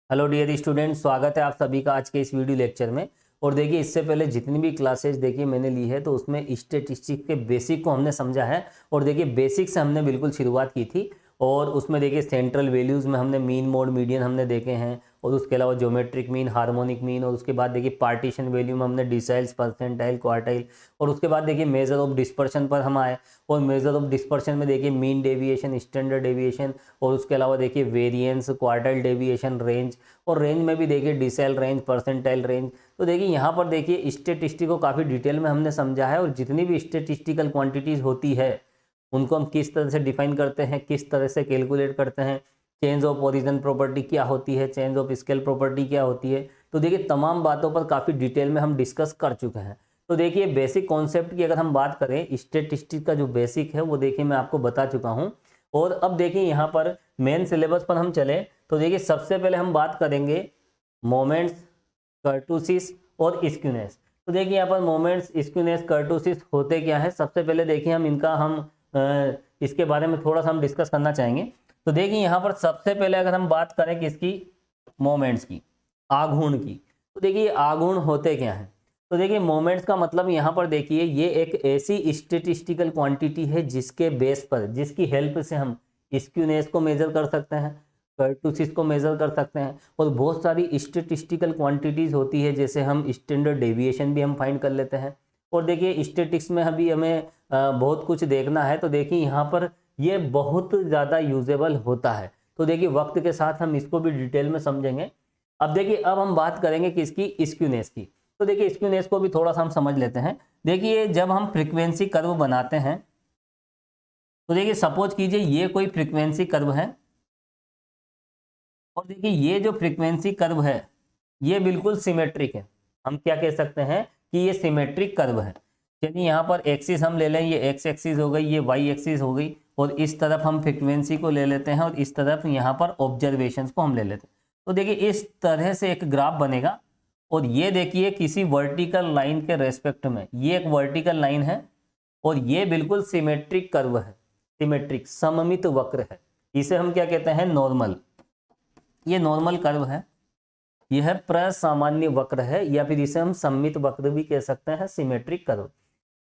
Hello dear student, स्वागत है आप सभी का आज के इस वीडियो लेक्चर में। और देखिए, इससे पहले जितनी भी क्लासेस देखिए मैंने ली है तो उसमें स्टैटिस्टिक्स के बेसिक को हमने समझा है। और देखिए, बेसिक से हमने बिल्कुल शुरुआत की थी और उसमें देखिए सेंट्रल वैल्यूज़ में हमने मीन, मोड, मीडियन हमने देखे हैं। और उसके अलावा ज्योमेट्रिक मीन, हार्मोनिक मीन, और उसके बाद देखिए पार्टीशन वैल्यू में हमने डिसाइल्स, परसेंटाइल, क्वार्टाइल। और उसके बाद देखिए मेजर ऑफ डिस्पर्शन पर हम आए और मेजर ऑफ डिस्पर्शन में देखिए मीन डेविएशन, स्टैंडर्ड डेविएशन, और उसके अलावा देखिए वेरिएंस, क्वार्टाइल डेविएशन, रेंज। और रेंज में भी देखिए डिसेल रेंज, परसेंटाइल रेंज। तो देखिए यहाँ पर देखिए स्टेटिस्टिक को काफ़ी डिटेल में हमने समझा है। और जितनी भी स्टेटिस्टिकल क्वांटिटीज़ होती है उनको हम किस तरह से डिफाइन करते हैं, किस तरह से कैलकुलेट करते हैं, चेंज ऑफ ओरिजिन प्रॉपर्टी क्या होती है, चेंज ऑफ स्केल प्रॉपर्टी क्या होती है। तो देखिए तमाम बातों पर काफ़ी डिटेल में हम डिस्कस कर चुके हैं। तो देखिए बेसिक कॉन्सेप्ट की अगर हम बात करें, स्टेटिस्टिक का जो बेसिक है वो देखिए मैं आपको बता चुका हूँ। और अब देखिए यहाँ पर मेन सिलेबस पर हम चले तो देखिए सबसे पहले हम बात करेंगे मोमेंट्स, कर्टुसिस और स्क्यूनेस। तो देखिए यहाँ पर मोमेंट्स, स्क्यूनेस, कर्टुसिस होते क्या है, सबसे पहले देखिए हम इनका इसके बारे में थोड़ा सा हम डिस्कस करना चाहेंगे। तो देखिए यहाँ पर सबसे पहले अगर हम बात करें किसकी, मोमेंट्स की, आघूर्ण की। तो देखिए आघूर्ण होते क्या हैं। तो देखिए मोमेंट्स का मतलब यहाँ पर देखिए ये एक ऐसी स्टेटिस्टिकल क्वांटिटी है जिसके बेस पर, जिसकी हेल्प से हम स्क्यूनेस को मेजर कर सकते हैं, कर्टुसिस को मेजर कर सकते हैं। और बहुत सारी स्टेटिस्टिकल क्वांटिटीज होती है, जैसे हम स्टैंडर्ड डेविएशन भी हम फाइंड कर लेते हैं। और देखिए स्टेटिक्स में अभी हमें बहुत कुछ देखना है। तो देखिए यहाँ पर ये बहुत ज़्यादा यूजेबल होता है। तो देखिए वक्त के साथ हम इसको भी डिटेल में समझेंगे। अब देखिए अब हम बात करेंगे किसकी, स्क्यूनेस की। तो देखिए स्क्यूनेस को भी थोड़ा सा हम समझ लेते हैं। देखिए जब हम फ्रीक्वेंसी कर्व बनाते हैं तो देखिए सपोज कीजिए ये कोई फ्रीक्वेंसी कर्व है और देखिए ये जो फ्रीक्वेंसी कर्व है ये बिल्कुल सिमेट्रिक है। हम क्या कह सकते हैं कि ये सिमेट्रिक कर्व है। चलिए यहाँ पर एक्सिस हम ले लें, ये एक्स एक्सिस हो गई, ये वाई एक्सिस हो गई, और इस तरफ हम फ्रीक्वेंसी को ले लेते हैं और इस तरफ यहाँ पर ऑब्जर्वेशंस को हम ले लेते हैं। तो देखिए इस तरह से एक ग्राफ बनेगा। और ये देखिए किसी वर्टिकल लाइन के रेस्पेक्ट में ये एक वर्टिकल लाइन है और ये बिल्कुल सिमेट्रिक कर्व है, सिमेट्रिक सममित वक्र है। इसे हम क्या कहते हैं, नॉर्मल। ये नॉर्मल कर्व है, यह प्रसामान्य वक्र है, या फिर इसे हम सममित वक्र भी कह सकते हैं, सिमेट्रिक कर्व।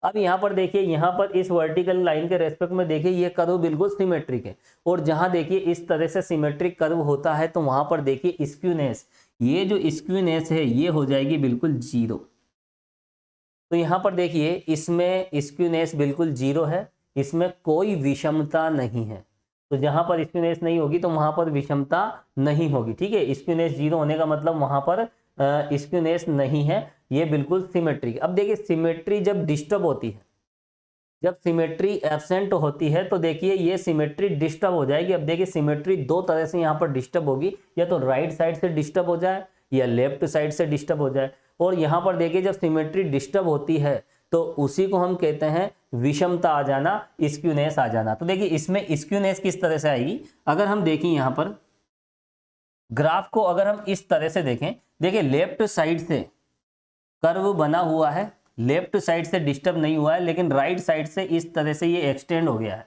अब यहाँ पर देखिए, यहाँ पर इस वर्टिकल लाइन के रेस्पेक्ट में देखिए ये कर्व बिल्कुल सिमेट्रिक है। और जहां देखिए इस तरह से सिमेट्रिक कर्व होता है तो वहां पर देखिए स्क्यूनेस, ये जो स्क्यूनेस है ये हो जाएगी बिल्कुल जीरो। तो यहाँ पर देखिए इसमें स्क्यूनेस बिल्कुल जीरो है, इसमें कोई विषमता नहीं है। तो जहां पर स्क्यूनेस नहीं होगी तो वहां पर विषमता नहीं होगी। ठीक है, स्क्यूनेस जीरो होने का मतलब वहां पर स्क्यूनेस नहीं है, ये बिल्कुल सिमेट्रिक। अब देखिए सिमेट्री जब डिस्टर्ब होती है, जब सिमेट्री एब्सेंट होती है तो देखिए ये सिमेट्री डिस्टर्ब हो जाएगी। अब देखिए सिमेट्री दो तरह से यहाँ पर डिस्टर्ब होगी, या तो राइट साइड से डिस्टर्ब हो जाए या लेफ्ट साइड से डिस्टर्ब हो जाए। और यहाँ पर देखिए जब सिमेट्री डिस्टर्ब होती है तो उसी को हम कहते हैं विषमता आ जाना, स्क्यूनेस आ जाना। तो देखिए इसमें स्क्यूनेस किस तरह से आएगी, अगर हम देखें यहाँ पर ग्राफ को, अगर हम इस तरह से देखें, देखिए लेफ्ट साइड से कर्व बना हुआ है, लेफ्ट साइड से डिस्टर्ब नहीं हुआ है, लेकिन राइट साइड से इस तरह से ये एक्सटेंड हो गया है।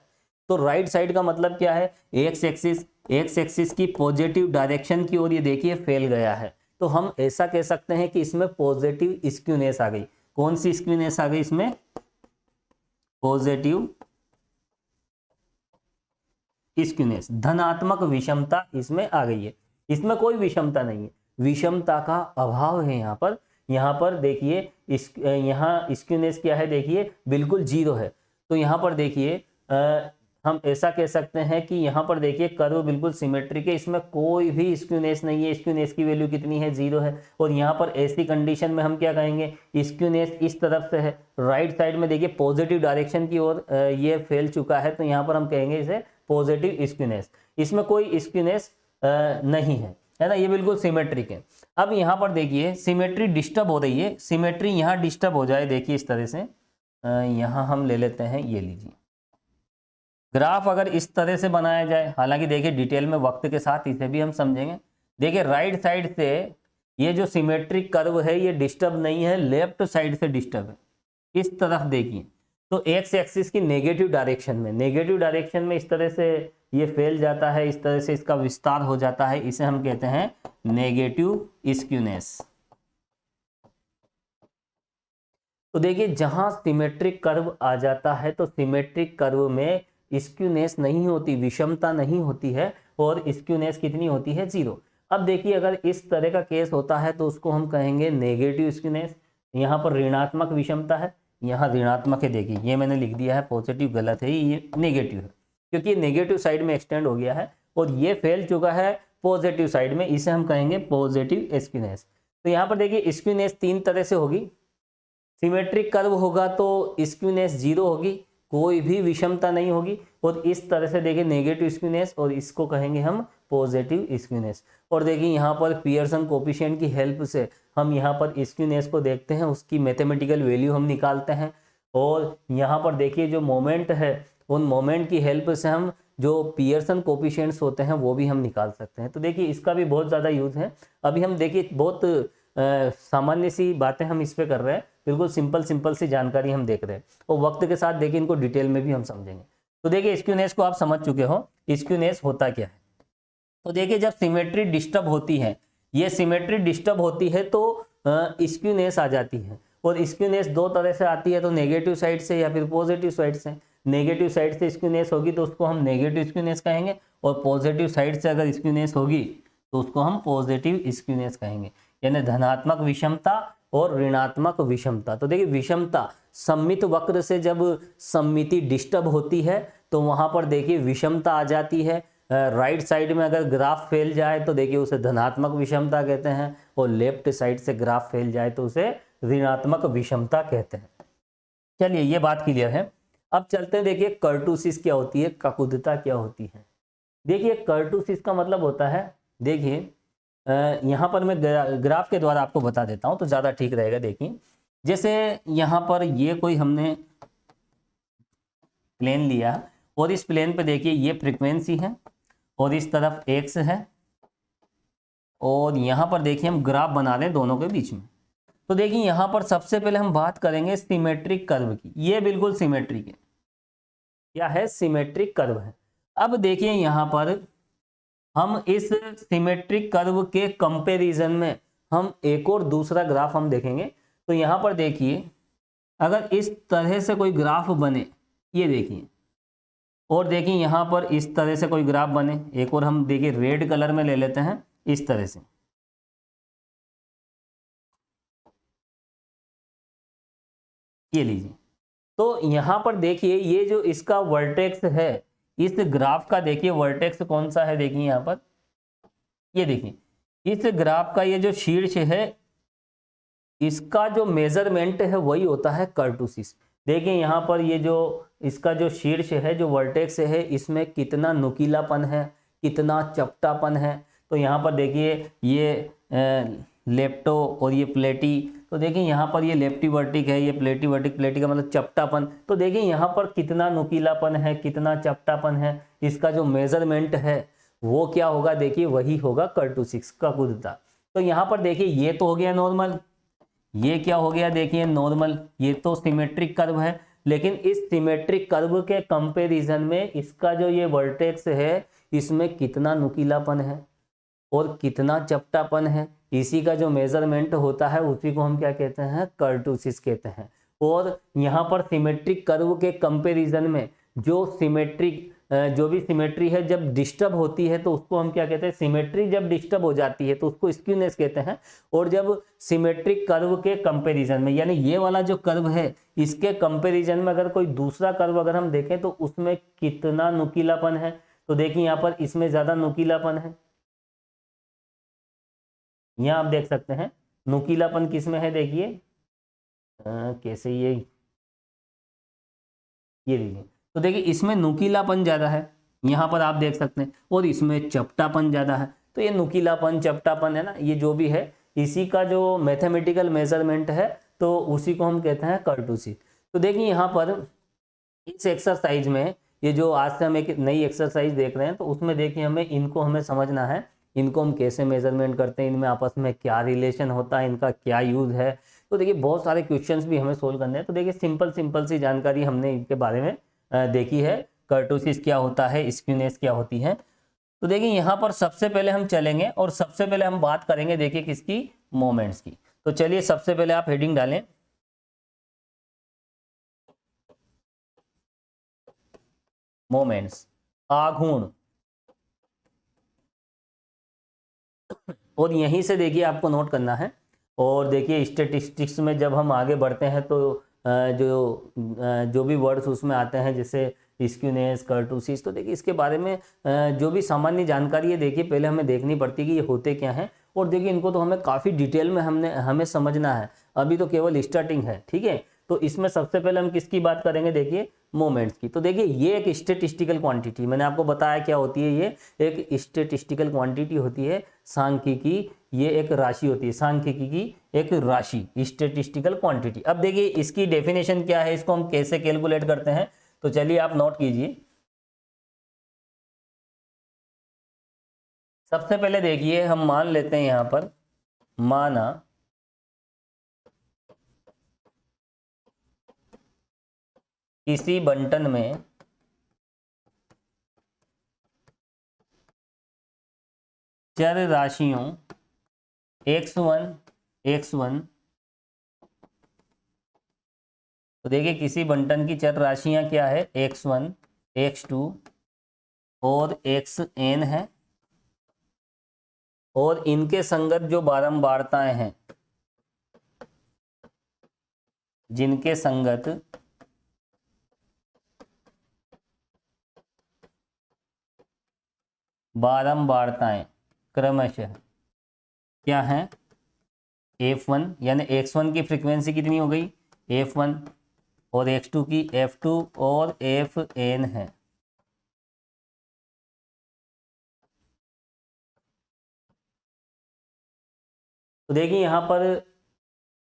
तो राइट साइड का मतलब क्या है, एक्स एक्सिस, एक्स एक्सिस की पॉजिटिव डायरेक्शन की ओर ये देखिए फैल गया है। तो हम ऐसा कह सकते हैं कि इसमें पॉजिटिव स्क्यूनेस आ गई। कौन सी स्क्यूनेस आ गई इसमें, पॉजिटिव स्क्यूनेस, धनात्मक विषमता इसमें आ गई है। इसमें कोई विषमता नहीं है, विषमता का अभाव है यहाँ पर। यहाँ पर देखिए इस यहाँ स्क्यूनेस क्या है, देखिए बिल्कुल जीरो है। तो यहाँ पर देखिए हम ऐसा कह सकते हैं कि यहाँ पर देखिए कर्व बिल्कुल सिमेट्रिक है, इसमें कोई भी स्क्यूनेस नहीं है। स्क्यूनेस की वैल्यू कितनी है, जीरो है। और यहाँ पर ऐसी कंडीशन में हम क्या कहेंगे, स्क्यूनेस इस तरफ से है, राइट साइड में देखिए पॉजिटिव डायरेक्शन की ओर ये फैल चुका है, तो यहाँ पर हम कहेंगे इसे पॉजिटिव स्क्यूनेस। इसमें कोई स्क्यूनेस नहीं है ना, ये बिल्कुल सिमेट्रिक है। अब यहाँ पर देखिए सिमेट्री डिस्टर्ब हो रही है, सिमेट्री यहाँ डिस्टर्ब हो जाए, देखिए इस तरह से यहाँ हम ले लेते हैं, ये लीजिए ग्राफ अगर इस तरह से बनाया जाए, हालांकि देखिए डिटेल में वक्त के साथ इसे भी हम समझेंगे। देखिए राइट साइड से ये जो सिमेट्रिक कर्व है ये डिस्टर्ब नहीं है, लेफ्ट साइड से डिस्टर्ब है। इस तरफ देखिए तो एक्स एक्सिस की नेगेटिव डायरेक्शन में, नेगेटिव डायरेक्शन में इस तरह से ये फैल जाता है, इस तरह से इसका विस्तार हो जाता है, इसे हम कहते हैं नेगेटिव स्क्यूनेस। तो देखिए जहां सिमेट्रिक कर्व आ जाता है तो सिमेट्रिक कर्व में स्क्यूनेस नहीं होती, विषमता नहीं होती है, और स्क्यूनेस कितनी होती है, 0। अब देखिए अगर इस तरह का केस होता है तो उसको हम कहेंगे नेगेटिव स्क्यूनेस। यहाँ पर ऋणात्मक विषमता है, यहाँ ऋणात्मक है, देखिए ये मैंने लिख दिया है पॉजिटिव, गलत है, ये नेगेटिव है क्योंकि ये नेगेटिव साइड में एक्सटेंड हो गया है और ये फैल चुका है पॉजिटिव साइड में, इसे हम कहेंगे पॉजिटिव स्क्यूनेस। तो यहाँ पर देखिए स्क्यूनेस 3 तरह से होगी। सिमेट्रिक कर्व होगा तो स्क्यूनेस 0 होगी, कोई भी विषमता नहीं होगी, और इस तरह से देखिए नेगेटिव स्क्यूनेस, और इसको कहेंगे हम पॉजिटिव स्क्यूनेस। और देखिए यहाँ पर पियर्सन कोफिशिएंट की हेल्प से हम यहाँ पर स्क्यूनेस को देखते हैं, उसकी मैथमेटिकल वैल्यू हम निकालते हैं, और यहाँ पर देखिए जो मोमेंट है उन मोमेंट की हेल्प से हम जो पियर्सन कोफिशिएंट्स होते हैं वो भी हम निकाल सकते हैं। तो देखिए इसका भी बहुत ज़्यादा यूज़ है। अभी हम देखिए बहुत सामान्य सी बातें हम इस पे कर रहे हैं, बिल्कुल सिंपल सी जानकारी हम देख रहे हैं, और वक्त के साथ देखिए इनको डिटेल में भी हम समझेंगे। तो देखिए स्क्यूनेस को आप समझ चुके हो, स्क्यूनेस होता क्या है। तो देखिए जब सिमेट्री डिस्टर्ब होती है, ये सिमेट्री डिस्टर्ब होती है तो स्क्यूनेस आ जाती है, और स्क्यूनेस 2 तरह से आती है, तो नेगेटिव साइड से या फिर पॉजिटिव साइड से। नेगेटिव साइड से स्क्यूनेस होगी तो उसको हम नेगेटिव स्क्यूनेस कहेंगे, और पॉजिटिव साइड से अगर स्क्यूनेस होगी तो उसको हम पॉजिटिव स्क्यूनेस कहेंगे, यानी धनात्मक विषमता और ऋणात्मक विषमता। तो देखिए विषमता, सममित वक्र से जब सममिति डिस्टर्ब होती है तो वहां पर देखिए विषमता आ जाती है। राइट साइड में अगर ग्राफ फैल जाए तो देखिए उसे धनात्मक विषमता कहते हैं, और लेफ्ट साइड से ग्राफ फैल जाए तो उसे ऋणात्मक विषमता कहते हैं। चलिए ये बात क्लियर है। अब चलते हैं, देखिए कर्टुसिस क्या होती है, ककुदता क्या होती है। देखिए कर्टुसिस का मतलब होता है, देखिए यहाँ पर मैं ग्राफ के द्वारा आपको बता देता हूँ तो ज़्यादा ठीक रहेगा। देखिए जैसे यहाँ पर ये कोई हमने प्लेन लिया, और इस प्लेन पे देखिए ये फ्रीक्वेंसी है और इस तरफ एक्स है, और यहाँ पर देखिए हम ग्राफ बना रहे हैं दोनों के बीच में। तो देखिए यहाँ पर सबसे पहले हम बात करेंगे सिमेट्रिक कर्व की। ये बिल्कुल सिमेट्रिक है, क्या है, सिमेट्रिक कर्व है। अब देखिए यहाँ पर हम इस सिमेट्रिक कर्व के कंपैरिजन में हम एक और दूसरा ग्राफ हम देखेंगे। तो यहाँ पर देखिए अगर इस तरह से कोई ग्राफ बने, ये देखिए, और देखिए यहाँ पर इस तरह से कोई ग्राफ बने, एक और हम देखिए रेड कलर में ले लेते हैं, इस तरह से, ये लीजिए। तो यहाँ पर देखिए ये जो इसका वर्टेक्स है, इस ग्राफ का देखिए वर्टेक्स कौन सा है, देखिए यहाँ पर, ये देखिए इस ग्राफ का ये जो शीर्ष है, इसका जो मेजरमेंट है वही होता है कर्टुसिस। देखिए यहाँ पर ये जो इसका जो शीर्ष है, जो वर्टेक्स है, इसमें कितना नुकीलापन है, कितना चपटापन है। तो यहाँ पर देखिए ये लेप्टो और ये प्लेटी, तो देखिए यहाँ पर ये लेप्टी वर्टिक है, ये प्लेटी वर्टिक, प्लेटी का मतलब चपटापन। तो देखिए यहाँ पर कितना नुकीलापन है, कितना चपटापन है, इसका जो मेजरमेंट है वो क्या होगा, देखिए वही होगा कर्टुसिस, ककुदता। तो यहाँ पर देखिए ये तो हो गया नॉर्मल, ये क्या हो गया, देखिए नॉर्मल, ये तो सिमेट्रिक कर्व है। लेकिन इस सिमेट्रिक कर्व के कंपैरिजन में इसका जो ये वर्टेक्स है, इसमें कितना नुकीलापन है और कितना चपटापन है, इसी का जो मेजरमेंट होता है उसी को हम क्या कहते हैं, कर्टुसिस कहते हैं। और यहाँ पर सिमेट्रिक कर्व के कंपैरिजन में जो भी सिमेट्री है जब डिस्टर्ब होती है तो उसको हम क्या कहते हैं, सिमेट्री जब डिस्टर्ब हो जाती है तो उसको स्क्यूनेस कहते हैं। और जब सिमेट्रिक कर्व के कंपैरिजन में, यानी ये वाला जो कर्व है इसके कंपैरिजन में अगर कोई दूसरा कर्व अगर हम देखें तो उसमें कितना नुकीलापन है, तो देखिए यहाँ पर इसमें ज्यादा नुकीलापन है, यहाँ आप देख सकते हैं नुकीलापन किसमें है, देखिए कैसे ये लीजिए। तो देखिए इसमें नुकीलापन ज्यादा है, यहाँ पर आप देख सकते हैं, और इसमें चपटापन ज्यादा है। तो ये नुकीलापन चपटापन है ना, ये जो भी है इसी का जो मैथमेटिकल मेजरमेंट है तो उसी को हम कहते हैं कर्टुसिस। तो देखिए यहाँ पर इस एक्सरसाइज में, ये जो आज से हम एक नई एक्सरसाइज देख रहे हैं, तो उसमें देखिए हमें समझना है, इनको हम कैसे मेजरमेंट करते हैं, इनमें आपस में क्या रिलेशन होता है, इनका क्या यूज है। तो देखिए बहुत सारे क्वेश्चंस भी हमें सोल्व करने हैं। तो देखिए सिंपल सी जानकारी हमने इनके बारे में देखी है, कर्टुसिस क्या होता है, स्क्यूनेस क्या होती है। तो देखिए यहाँ पर सबसे पहले हम चलेंगे और सबसे पहले हम बात करेंगे देखिए किसकी, मोमेंट्स की। तो चलिए सबसे पहले आप हेडिंग डालें, मोमेंट्स, आघूर्ण। और यहीं से देखिए आपको नोट करना है। और देखिए स्टेटिस्टिक्स में जब हम आगे बढ़ते हैं तो जो भी वर्ड्स उसमें आते हैं जैसे स्क्यूनेस, कर्टुसिस, तो देखिए इसके बारे में जो भी सामान्य जानकारी है देखिए पहले हमें देखनी पड़ती है कि ये होते क्या हैं। और देखिए इनको तो हमें काफ़ी डिटेल में हमें समझना है, अभी तो केवल स्टार्टिंग है, ठीक है। तो इसमें सबसे पहले हम किसकी बात करेंगे, देखिए मोमेंट्स की। तो देखिए ये एक स्टेटिस्टिकल क्वांटिटी, मैंने आपको बताया क्या होती है, ये एक स्टेटिस्टिकल क्वांटिटी होती है, सांख्यिकी, ये एक राशि होती है, सांख्यिकी की एक राशि, स्टेटिस्टिकल क्वांटिटी। अब देखिए इसकी डेफिनेशन क्या है, इसको हम कैसे कैलकुलेट करते हैं, तो चलिए आप नोट कीजिए। सबसे पहले देखिए हम मान लेते हैं यहां पर, माना किसी बंटन में चर राशियों x1 x1, तो देखिए किसी बंटन की चर राशियां क्या है, x1 x2 और xn है, और इनके संगत जो बारंबारताएं हैं, जिनके संगत बारंबारताएं क्रमशः क्या है, f1, यानी x1 की फ्रीक्वेंसी कितनी हो गई, f1, और x2 की f2 और fn है। तो देखिए यहाँ पर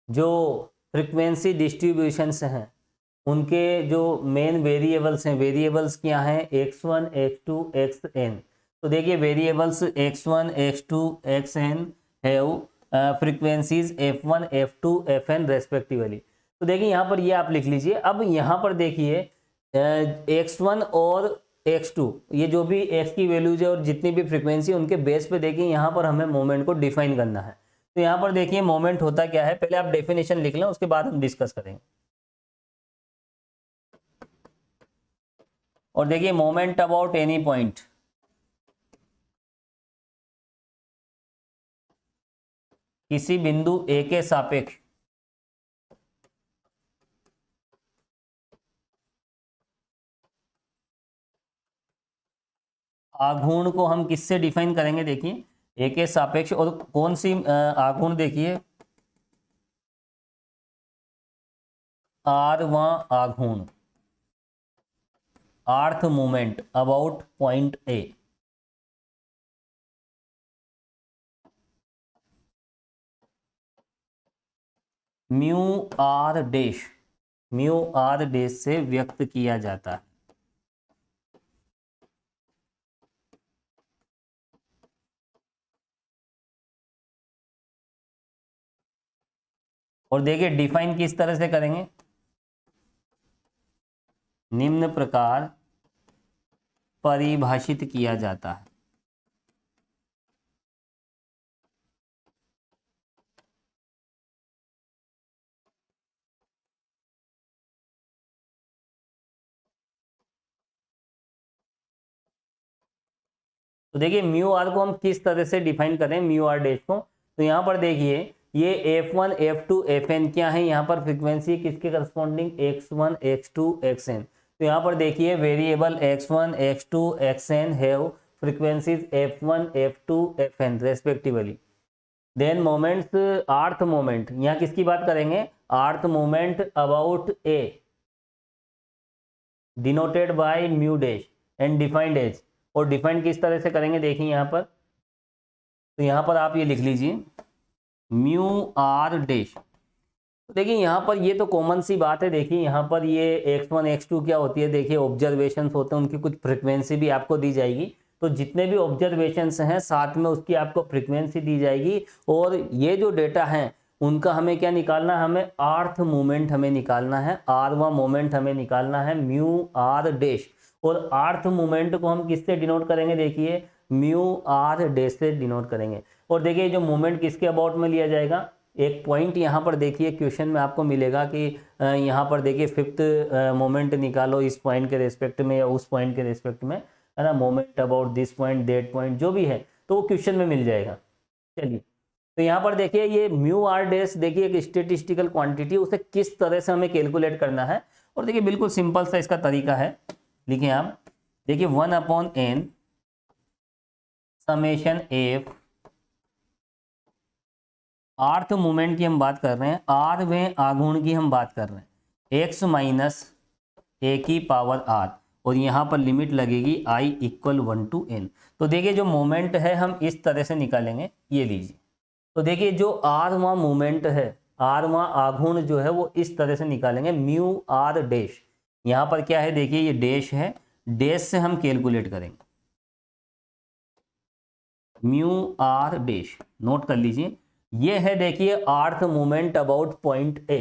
जो फ्रीक्वेंसी डिस्ट्रीब्यूशंस हैं उनके जो मेन वेरिएबल्स हैं, वेरिएबल्स क्या हैं, x1 x2 xn। तो देखिए variables x1 x2 xn have frequencies f1 f2 fn respectively. तो देखिए यहाँ पर ये आप लिख लीजिए। अब यहाँ पर देखिए x1 और x2, ये जो भी x की वैल्यूज है और जितनी भी फ्रीक्वेंसी उनके बेस पे देखिए यहाँ पर हमें मोमेंट को डिफाइन करना है। तो यहाँ पर देखिए मोमेंट होता क्या है, पहले आप डेफिनेशन लिख लें, उसके बाद हम डिस्कस करेंगे। और देखिए मोमेंट अबाउट एनी पॉइंट, किसी बिंदु ए के सापेक्ष आघूर्ण को हम किससे डिफाइन करेंगे, देखिए ए के सापेक्ष। और कौन सी आघूर्ण, देखिए आरवां आघूर्ण, rth movement about point A. Mu R dash, mu R dash से व्यक्त किया जाता है। और देखिए डिफाइन किस तरह से करेंगे, निम्न प्रकार परिभाषित किया जाता है। तो देखिए म्यू आर को हम किस तरह से डिफाइन करें, म्यू आर डैश को। तो यहाँ पर देखिए ये f1 f2 fn क्या है, यहाँ पर फ्रीक्वेंसी किसके करस्पॉन्डिंग, x1 x2 xn। तो यहाँ पर देखिए variable x1 x2 xn have frequencies f1 f2 fn respectively. Then moments, rth moment, यहाँ किसकी बात करेंगे, rth moment about A denoted by mu dash and defined as. और डिफाइंड किस तरह से करेंगे, देखिए यहाँ पर, तो यहाँ पर आप ये लिख लीजिए म्यू आर डैश। तो देखिए यहाँ पर ये तो कॉमन सी बात है, देखिए यहाँ पर ये x1 x2 क्या होती है, देखिए ऑब्जर्वेशंस होते हैं, उनकी कुछ फ्रीक्वेंसी भी आपको दी जाएगी। तो जितने भी ऑब्जर्वेशंस हैं साथ में उसकी आपको फ्रीक्वेंसी दी जाएगी। और ये जो डेटा है उनका हमें क्या निकालना है, हमें आर्थ मूवमेंट हमें निकालना है, आरवा मोमेंट हमें निकालना है, म्यू आर डैश। और आर्थ मूवमेंट को हम किससे डिनोट करेंगे, देखिए म्यू आर डैश से डिनोट करेंगे। और देखिए जो मोमेंट किसके अबाउट में लिया जाएगा, एक पॉइंट यहाँ पर देखिए क्वेश्चन में आपको मिलेगा कि यहाँ पर देखिए फिफ्थ मोमेंट निकालो इस पॉइंट के रेस्पेक्ट में या उस पॉइंट के रेस्पेक्ट में, है ना, moment about this point that point जो भी है तो वो क्वेश्चन में मिल जाएगा। चलिए तो यहाँ पर देखिए ये म्यू आर डैश देखिए एक स्टेटिस्टिकल क्वांटिटी, उसे किस तरह से हमें कैलकुलेट करना है। और देखिए बिल्कुल सिंपल सा इसका तरीका है, लिखिए आप, देखिए 1/n समेशन एफ, आर्थ मूवमेंट की हम बात कर रहे हैं, आर व आघूर्ण की हम बात कर रहे हैं, x माइनस ए की पावर आर, और यहाँ पर लिमिट लगेगी i इक्वल 1 to n। तो देखिए जो मोमेंट है हम इस तरह से निकालेंगे, ये लीजिए। तो देखिए जो आरवां मूवमेंट है, आरवां आघूर्ण जो है वो इस तरह से निकालेंगे, म्यू आर डैश, यहाँ पर क्या है देखिए ये डैश है, डैश से हम कैलकुलेट करेंगे म्यू आर डैश, नोट कर लीजिए। ये है देखिए आर्थ मूवमेंट अबाउट पॉइंट ए।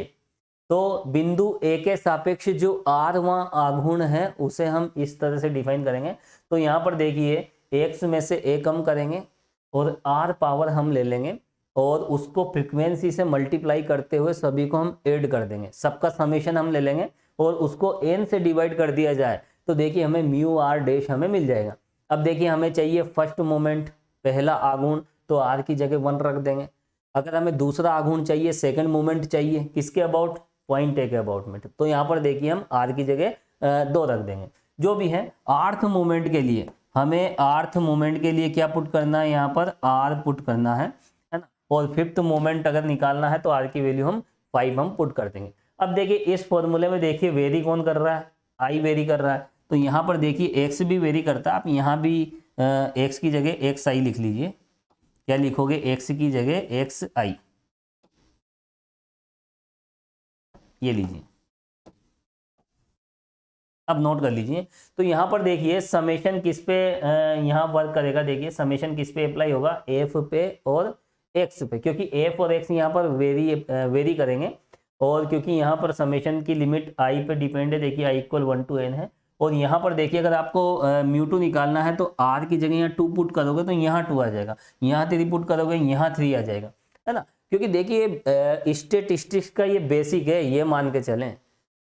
तो बिंदु ए के सापेक्ष जो आरवां आघूर्ण है उसे हम इस तरह से डिफाइन करेंगे। तो यहाँ पर देखिए x में से a कम करेंगे और r पावर हम ले लेंगे और उसको फ्रीक्वेंसी से मल्टीप्लाई करते हुए सभी को हम ऐड कर देंगे, सबका समेशन हम ले लेंगे और उसको n से डिवाइड कर दिया जाए तो देखिए हमें म्यू आर डैश हमें मिल जाएगा। अब देखिए हमें चाहिए फर्स्ट मोमेंट, पहला आघूर्ण, तो r की जगह 1 रख देंगे। अगर हमें दूसरा आघूर्ण चाहिए, सेकंड मोमेंट चाहिए, किसके अबाउट, पॉइंट ए के अबाउट में, तो यहाँ पर देखिए हम r की जगह 2 रख देंगे। जो भी है आर्थ मूवमेंट के लिए हमें, आर्थ मूवमेंट के लिए क्या पुट करना है, यहाँ पर r पुट करना है ना। और फिफ्थ मोमेंट अगर निकालना है तो r की वैल्यू हम 5 हम पुट कर देंगे। अब देखिए इस फॉर्मूले में देखिए वेरी कौन कर रहा है, i वेरी कर रहा है, तो यहाँ पर देखिए x भी वेरी करता है। आप यहाँ भी x की जगह xi लिख लीजिए। क्या लिखोगे, x की जगह xi, ये लीजिए। अब नोट कर लीजिए। तो यहाँ पर देखिए समेशन किस पे यहाँ वर्क करेगा, देखिए समेशन किस पे अप्लाई होगा, एफ पे और एक्स पे, क्योंकि एफ और एक्स यहाँ पर वेरी करेंगे। और क्योंकि यहाँ पर समेशन की लिमिट आई पे डिपेंड है, देखिए आई इक्वल 1 to n है। और यहाँ पर देखिए अगर आपको म्यू टू निकालना है तो आर की जगह यहाँ 2 पुट करोगे तो यहाँ 2 आ जाएगा, यहाँ 3 पुट करोगे यहाँ 3 आ जाएगा, है ना। क्योंकि देखिए स्टेटिस्टिक्स का ये बेसिक है, ये मान के चलें,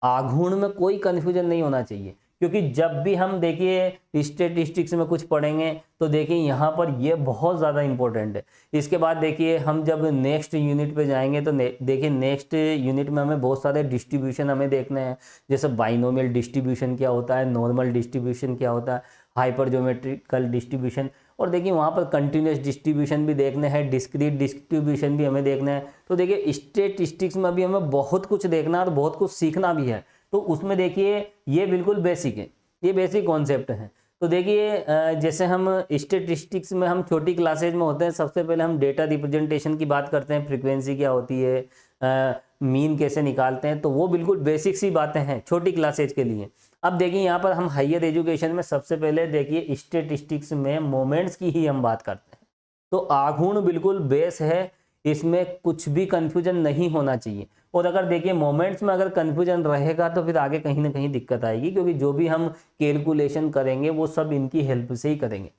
आघूर्ण में कोई कंफ्यूजन नहीं होना चाहिए। क्योंकि जब भी हम देखिए स्टेटिस्टिक्स में कुछ पढ़ेंगे तो देखिए यहाँ पर ये बहुत ज़्यादा इंपॉर्टेंट है। इसके बाद देखिए हम जब नेक्स्ट यूनिट पे जाएंगे तो देखिए नेक्स्ट यूनिट में हमें बहुत सारे डिस्ट्रीब्यूशन हमें देखने हैं, जैसे बाइनोमियल डिस्ट्रीब्यूशन क्या होता है, नॉर्मल डिस्ट्रीब्यूशन क्या होता है, हाइपर ज्योमेट्रिकल डिस्ट्रीब्यूशन, और देखिए वहाँ पर कंटिन्यूस डिस्ट्रीब्यूशन भी देखने हैं, डिस्क्रीट डिस्ट्रीब्यूशन भी हमें देखना है। तो देखिए स्टैटिस्टिक्स में भी हमें बहुत कुछ देखना और बहुत कुछ सीखना भी है। तो उसमें देखिए ये बिल्कुल बेसिक है, ये बेसिक कॉन्सेप्ट है। तो देखिए जैसे हम स्टैटिस्टिक्स में हम छोटी क्लासेज में होते हैं, सबसे पहले हम डेटा रिप्रेजेंटेशन की बात करते हैं, फ्रीक्वेंसी क्या होती है, मीन कैसे निकालते हैं, तो वो बिल्कुल बेसिक सी बातें हैं छोटी क्लासेज के लिए। अब देखिए यहाँ पर हम हायर एजुकेशन में सबसे पहले देखिए स्टैटिस्टिक्स में मोमेंट्स की ही हम बात करते हैं। तो आघूर्ण बिल्कुल बेस है, इसमें कुछ भी कंफ्यूजन नहीं होना चाहिए। और अगर देखिए मोमेंट्स में अगर कंफ्यूजन रहेगा तो फिर आगे कहीं ना कहीं दिक्कत आएगी, क्योंकि जो भी हम कैलकुलेशन करेंगे वो सब इनकी हेल्प से ही करेंगे।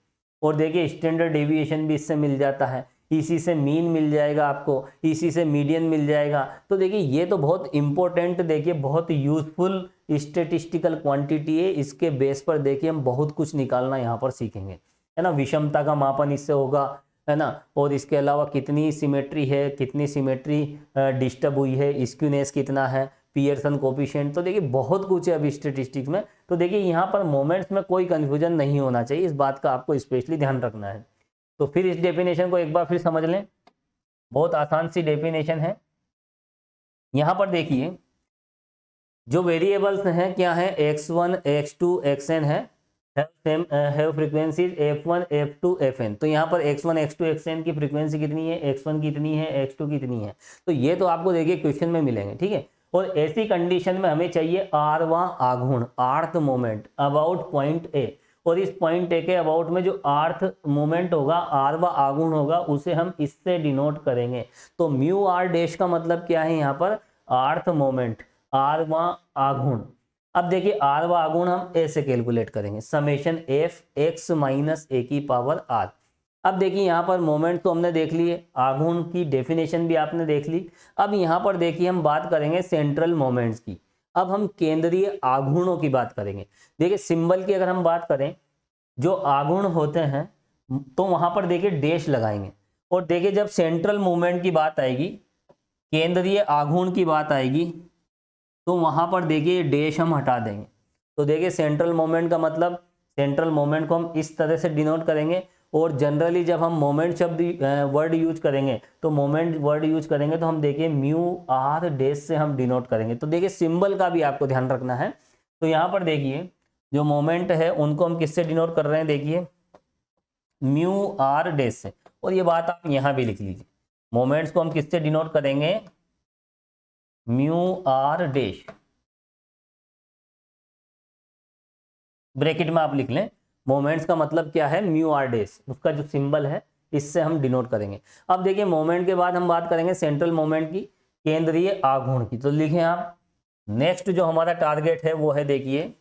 और देखिए स्टैंडर्ड डेविएशन भी इससे मिल जाता है, इसी से मीन मिल जाएगा आपको, इसी से मीडियन मिल जाएगा। तो देखिए ये तो बहुत इंपॉर्टेंट, देखिए बहुत यूजफुल स्टेटिस्टिकल क्वांटिटी है। इसके बेस पर देखिए हम बहुत कुछ निकालना यहाँ पर सीखेंगे, है ना। विषमता का मापन इससे होगा, है ना। और इसके अलावा कितनी सिमेट्री है, कितनी सिमेट्री डिस्टर्ब हुई है, स्क्यूनेस कितना है, पियर्सन कोफिशिएंट, तो देखिए बहुत कुछ है अभी स्टेटिस्टिक्स में। तो देखिए यहाँ पर मोमेंट्स में कोई कंफ्यूजन नहीं होना चाहिए, इस बात का आपको स्पेशली ध्यान रखना है। तो फिर इस डेफिनेशन को एक बार फिर समझ लें, बहुत आसान सी डेफिनेशन है। यहाँ पर देखिए जो वेरिएबल्स हैं क्या है, x1 x2 xn है, have frequencies f1 f2 fn। तो यहाँ पर x1 x2 xn की फ्रीक्वेंसी कितनी है, x1 कितनी है, x2 कितनी है, तो ये तो आपको देखिए क्वेश्चन में मिलेंगे, ठीक है। और ऐसी कंडीशन में हमें चाहिए आरवां आघूर्ण, आर्थ मोमेंट अबाउट पॉइंट ए, और इस पॉइंट ए के अबाउट में जो आर्थ मोमेंट होगा, आरवां आघूर्ण होगा, उसे हम इससे डिनोट करेंगे। तो म्यू आर डैश का मतलब क्या है, यहाँ पर आर्थ मोमेंट, आरवां आघूर्ण, अब देखिए आर व आघूर्ण हम ऐसे कैलकुलेट करेंगे, summation F X minus A की पावर आर। अब देखिए यहाँ पर मोमेंट तो हमने देख लिए, आघूर्ण की डेफिनेशन भी आपने देख ली। अब यहाँ पर देखिए हम बात करेंगे सेंट्रल मोमेंट्स की। अब हम केंद्रीय आघूर्णों की बात करेंगे। देखिए सिंबल की अगर हम बात करें, जो आघूर्ण होते हैं तो वहां पर देखिए डैश लगाएंगे, और देखिए जब सेंट्रल मूवमेंट की बात आएगी, केंद्रीय आघूर्ण की बात आएगी, तो वहां पर देखिए डैश हम हटा देंगे। तो देखिए सेंट्रल मोमेंट का मतलब, सेंट्रल मोमेंट को हम इस तरह से डिनोट करेंगे। और जनरली जब हम मोमेंट शब्द वर्ड यूज करेंगे, तो मोमेंट वर्ड यूज करेंगे तो हम देखिए म्यू आर डैश से हम डिनोट करेंगे। तो देखिए सिंबल का भी आपको ध्यान रखना है। तो यहाँ पर देखिए जो मोमेंट है उनको हम किससे डिनोट कर रहे हैं, देखिए म्यू आर डैश से। और ये बात आप यहाँ भी लिख लीजिए, मोमेंट्स को हम किससे डिनोट करेंगे, म्यू आर डैश, ब्रैकेट में आप लिख लें। मोमेंट्स का मतलब क्या है, म्यू आर डैश, उसका जो सिंबल है इससे हम डिनोट करेंगे। अब देखिए मोमेंट के बाद हम बात करेंगे सेंट्रल मोमेंट की, केंद्रीय आघूर्ण की। तो लिखें आप, नेक्स्ट जो हमारा टारगेट है वो है देखिए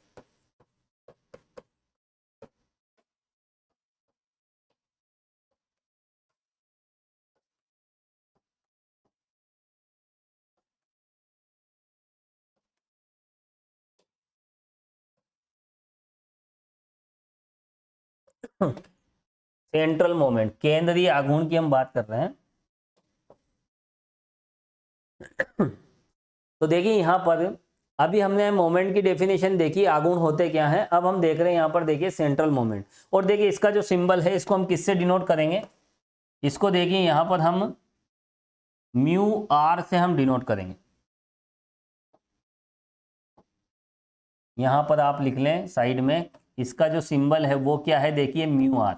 सेंट्रल मोमेंट, केंद्रीय आघूर्ण की हम बात कर रहे हैं। तो देखिए यहां पर अभी हमने मोमेंट की डेफिनेशन देखी, आघूर्ण होते क्या हैं। अब हम देख रहे हैं यहां पर देखिए सेंट्रल मोमेंट, और देखिए इसका जो सिंबल है इसको हम किससे डिनोट करेंगे, इसको देखिए यहां पर हम म्यू आर से हम डिनोट करेंगे। यहां पर आप लिख लें साइड में, इसका जो सिंबल है वो क्या है, देखिए म्यू आर।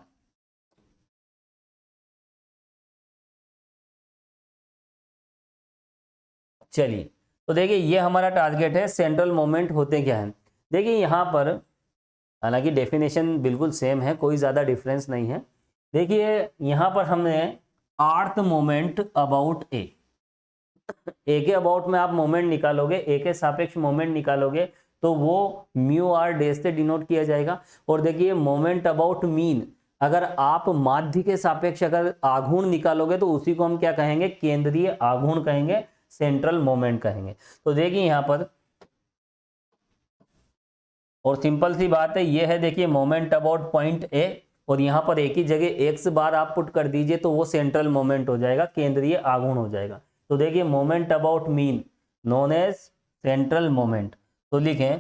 चलिए तो देखिए ये हमारा टारगेट है, सेंट्रल मोमेंट होते क्या हैं। देखिए यहाँ पर हालांकि डेफिनेशन बिल्कुल सेम है, कोई ज़्यादा डिफरेंस नहीं है। देखिए यहाँ पर हमने आर्थ मोमेंट अबाउट ए के अबाउट में आप मोमेंट निकालोगे, ए के सापेक्ष मोमेंट निकालोगे, तो वो म्यू आर डैश से डिनोट किया जाएगा। और देखिए मोमेंट अबाउट मीन, अगर आप माध्य के सापेक्ष अगर आघूर्ण निकालोगे तो उसी को हम क्या कहेंगे, केंद्रीय आघूर्ण कहेंगे, सेंट्रल मोमेंट कहेंगे। तो देखिए यहां पर, और सिंपल सी बात है ये है, देखिए मोमेंट अबाउट पॉइंट ए, और यहां पर एक ही जगह एक्स बार आप पुट कर दीजिए तो वो सेंट्रल मोमेंट हो जाएगा, केंद्रीय आघूर्ण हो जाएगा। तो देखिए moment about mean known as central moment. तो लिखें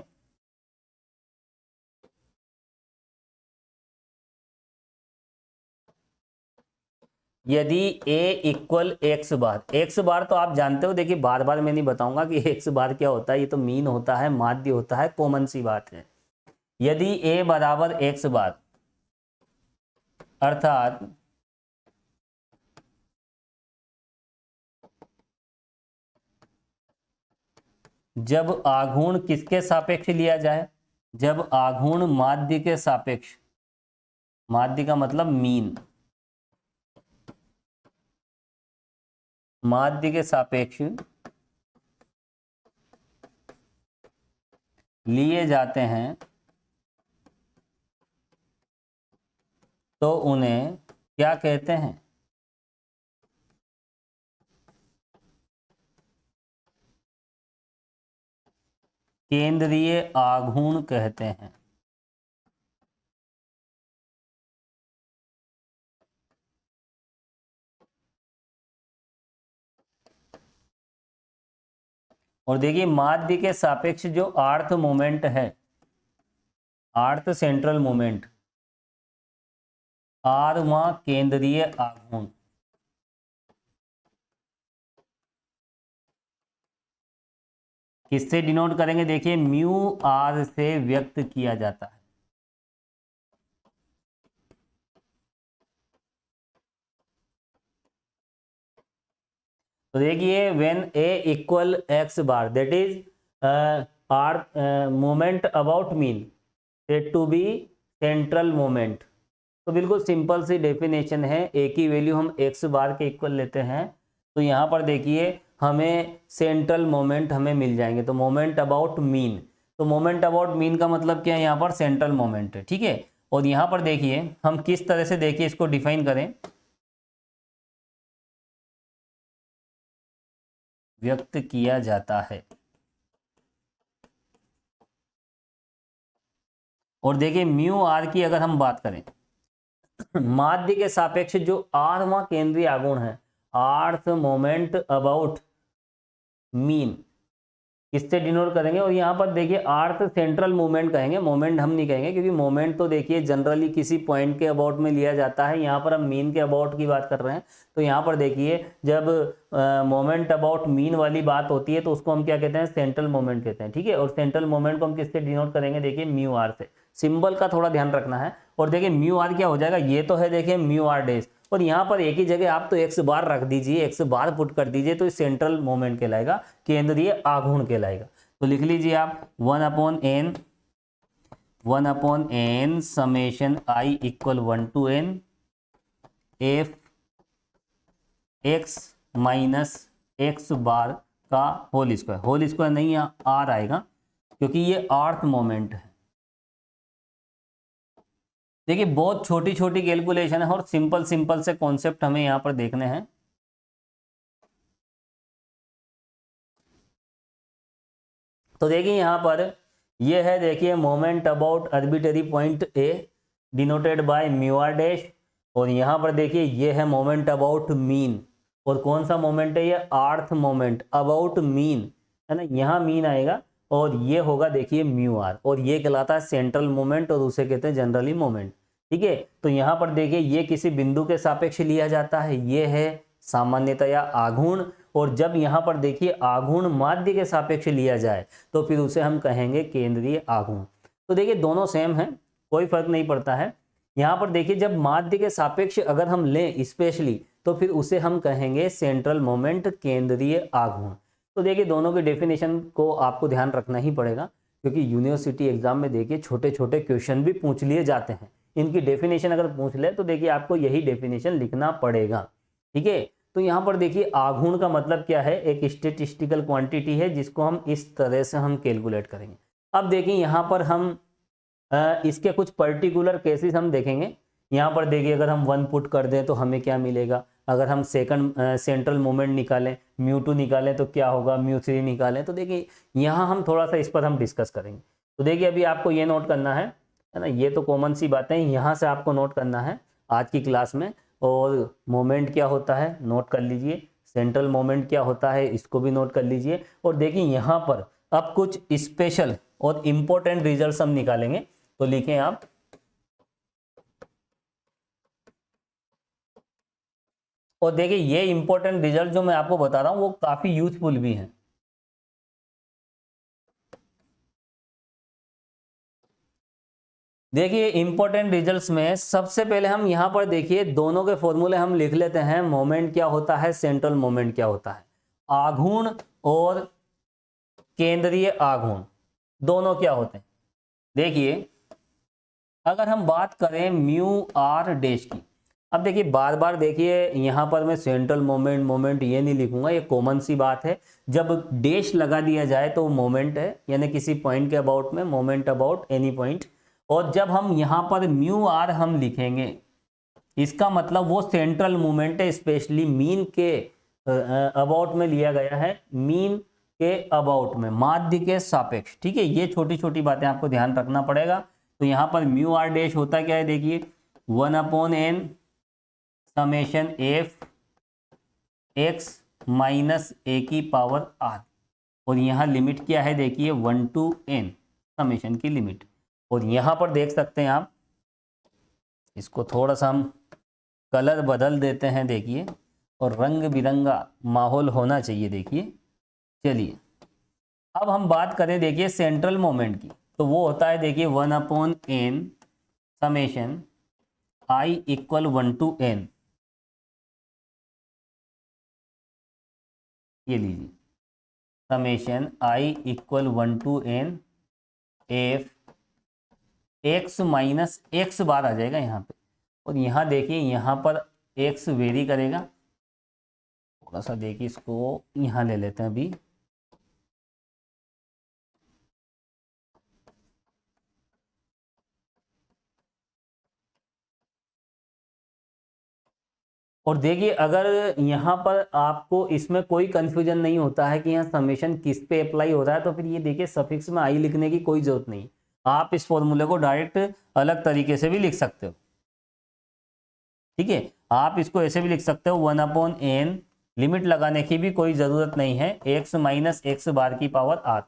यदि a equal X bar, X bar तो आप जानते हो, देखिए बार बार मैं नहीं बताऊंगा कि एक्स बार क्या होता है, ये तो मीन होता है, माध्य होता है, कॉमन सी बात है। यदि a बराबर एक्स बार, अर्थात जब आघूर्ण किसके सापेक्ष लिया जाए, जब आघूर्ण माध्य के सापेक्ष, माध्य का मतलब मीन, माध्य के सापेक्ष लिए जाते हैं तो उन्हें क्या कहते हैं, केंद्रीय आघूर्ण कहते हैं। और देखिए माध्य के सापेक्ष जो आर्थ मोमेंट है, आर्थ सेंट्रल मोमेंट, आरवां केंद्रीय आघूर्ण, किससे डिनोट करेंगे, देखिए म्यू आर से व्यक्त किया जाता है। तो देखिए when A equal X bar, that is R moment about mean said to be central moment. तो बिल्कुल सिंपल सी डेफिनेशन है, ए की वैल्यू हम एक्स बार के इक्वल लेते हैं, तो यहाँ पर देखिए हमें सेंट्रल मोमेंट हमें मिल जाएंगे। तो मोमेंट अबाउट मीन, तो मोमेंट अबाउट मीन का मतलब क्या है, यहाँ पर सेंट्रल मोमेंट है, ठीक है। और यहाँ पर देखिए हम किस तरह से देखिए इसको डिफाइन करें, व्यक्त किया जाता है। और देखिए म्यू आर की अगर हम बात करें, माध्य के सापेक्ष जो आठवां केंद्रीय आघूर्ण है, आर्थ मोमेंट अबाउट मीन, किससे डिनोट करेंगे। और यहाँ पर देखिए आर्थ सेंट्रल मूवमेंट कहेंगे, मोमेंट हम नहीं कहेंगे, क्योंकि मोमेंट तो देखिए जनरली किसी पॉइंट के अबाउट में लिया जाता है। यहाँ पर हम मीन के अबाउट की बात कर रहे हैं, तो यहाँ पर देखिए जब मोमेंट अबाउट मीन वाली बात होती है तो उसको हम क्या कहते हैं, सेंट्रल मोमेंट कहते हैं, ठीक है। और सेंट्रल मोमेंट को हम किससे डिनोट करेंगे, देखिए म्यू आर से। सिंबल का थोड़ा ध्यान रखना है। और देखिए म्यू आर क्या हो जाएगा, ये तो है देखिए म्यू आर डेज, और यहाँ पर एक ही जगह आप तो एक्स बार रख दीजिए, एक्स बार पुट कर दीजिए, तो सेंट्रल मोमेंट कहलाएगा, केंद्रीय आघूर्ण कहलाएगा। तो लिख लीजिए आप 1/n summation I equal 1 to n F X minus X bar का होल स्क्वायर नहीं आर आएगा, क्योंकि ये आर्थ मोमेंट है। देखिए बहुत छोटी छोटी कैलकुलेशन है और सिंपल सिंपल से कॉन्सेप्ट हमें यहाँ पर देखने हैं। तो देखिए यहाँ पर ये है, देखिए moment about arbitrary point A denoted by mu R dash, और यहाँ पर देखिए ये है मोमेंट अबाउट मीन, और कौन सा मोमेंट है, ये आर्थ मोमेंट अबाउट मीन है ना, यहाँ मीन आएगा, और ये होगा देखिए म्यू आर, और ये कहलाता है सेंट्रल मोमेंट, और उसे कहते हैं जनरली मोमेंट, ठीक है। तो यहाँ पर देखिए ये किसी बिंदु के सापेक्ष लिया जाता है, ये है सामान्यतया आघूर्ण, और जब यहाँ पर देखिए आघूर्ण माध्य के सापेक्ष लिया जाए तो फिर उसे हम कहेंगे केंद्रीय आघूर्ण। तो देखिए दोनों सेम है, कोई फर्क नहीं पड़ता है। यहाँ पर देखिए जब माध्य के सापेक्ष अगर हम लें स्पेशली, तो फिर उसे हम कहेंगे सेंट्रल मोमेंट, केंद्रीय आघूर्ण। तो देखिए दोनों के डेफिनेशन को आपको ध्यान रखना ही पड़ेगा, क्योंकि यूनिवर्सिटी एग्जाम में देखिए छोटे छोटे क्वेश्चन भी पूछ लिए जाते हैं। इनकी डेफिनेशन अगर पूछ ले तो देखिए आपको यही डेफिनेशन लिखना पड़ेगा, ठीक है। तो यहाँ पर देखिए आघूर्ण का मतलब क्या है, एक स्टेटिस्टिकल क्वांटिटी है जिसको हम इस तरह से हम कैलकुलेट करेंगे। अब देखिए यहाँ पर हम इसके कुछ पर्टिकुलर केसेस हम देखेंगे। यहाँ पर देखिए अगर हम 1 पुट कर दें तो हमें क्या मिलेगा, अगर हम सेकंड सेंट्रल मोमेंट निकालें, म्यू 2 निकालें तो क्या होगा, म्यू 3 निकालें, तो देखिए यहाँ हम थोड़ा सा इस पर हम डिस्कस करेंगे। तो देखिए अभी आपको ये नोट करना है ना, ये तो कॉमन सी बातें यहाँ से आपको नोट करना है आज की क्लास में। और मोमेंट क्या होता है नोट कर लीजिए, सेंट्रल मोमेंट क्या होता है इसको भी नोट कर लीजिए। और देखिए यहाँ पर अब कुछ स्पेशल और इंपॉर्टेंट रिजल्ट्स हम निकालेंगे, तो लिखें आप। और देखिए ये इंपॉर्टेंट रिजल्ट जो मैं आपको बता रहा हूं वो काफी यूजफुल भी हैं। देखिए इंपॉर्टेंट रिजल्ट्स में सबसे पहले हम यहाँ पर देखिए दोनों के फॉर्मूले हम लिख लेते हैं। मोमेंट क्या होता है, सेंट्रल मोमेंट क्या होता है, आघूर्ण और केंद्रीय आघूर्ण दोनों क्या होते हैं। देखिए अगर हम बात करें म्यू आर डैश की, अब देखिए बार बार देखिए यहाँ पर मैं सेंट्रल मोमेंट ये नहीं लिखूंगा, ये कॉमन सी बात है। जब डैश लगा दिया जाए तो मोमेंट है, यानी किसी पॉइंट के अबाउट में, मोमेंट अबाउट एनी पॉइंट। और जब हम यहाँ पर म्यू आर हम लिखेंगे, इसका मतलब वो सेंट्रल मूवमेंट है, स्पेशली मीन के अबाउट में लिया गया है, मीन के अबाउट में, माध्य के सापेक्ष, ठीक है। ये छोटी छोटी बातें आपको ध्यान रखना पड़ेगा। तो यहाँ पर म्यू आर डैश होता क्या है, देखिए 1/n summation F X minus A की पावर आर, और यहाँ लिमिट क्या है देखिए 1 to n समेशन की लिमिट। और यहाँ पर देख सकते हैं आप, इसको थोड़ा सा हम कलर बदल देते हैं देखिए, और रंग बिरंगा माहौल होना चाहिए देखिए। चलिए अब हम बात करें देखिए सेंट्रल मोमेंट की, तो वो होता है देखिए 1/n summation I equal 1 to n, ये लीजिए summation I equal 1 to n F X minus X bar आ जाएगा यहाँ पे। और यहाँ देखिए यहाँ पर एक्स वेरी करेगा, थोड़ा सा देखिए इसको यहाँ ले लेते हैं अभी। और देखिए अगर यहाँ पर आपको इसमें कोई कंफ्यूजन नहीं होता है कि यहाँ समेशन किस पे अप्लाई हो रहा है, तो फिर ये देखिए सफिक्स में आई लिखने की कोई जरूरत नहीं। आप इस फॉर्मूले को डायरेक्ट अलग तरीके से भी लिख सकते हो, ठीक है। आप इसको ऐसे भी लिख सकते हो 1/n, लिमिट लगाने की भी कोई जरूरत नहीं है, x माइनस एक्स बार की पावर r,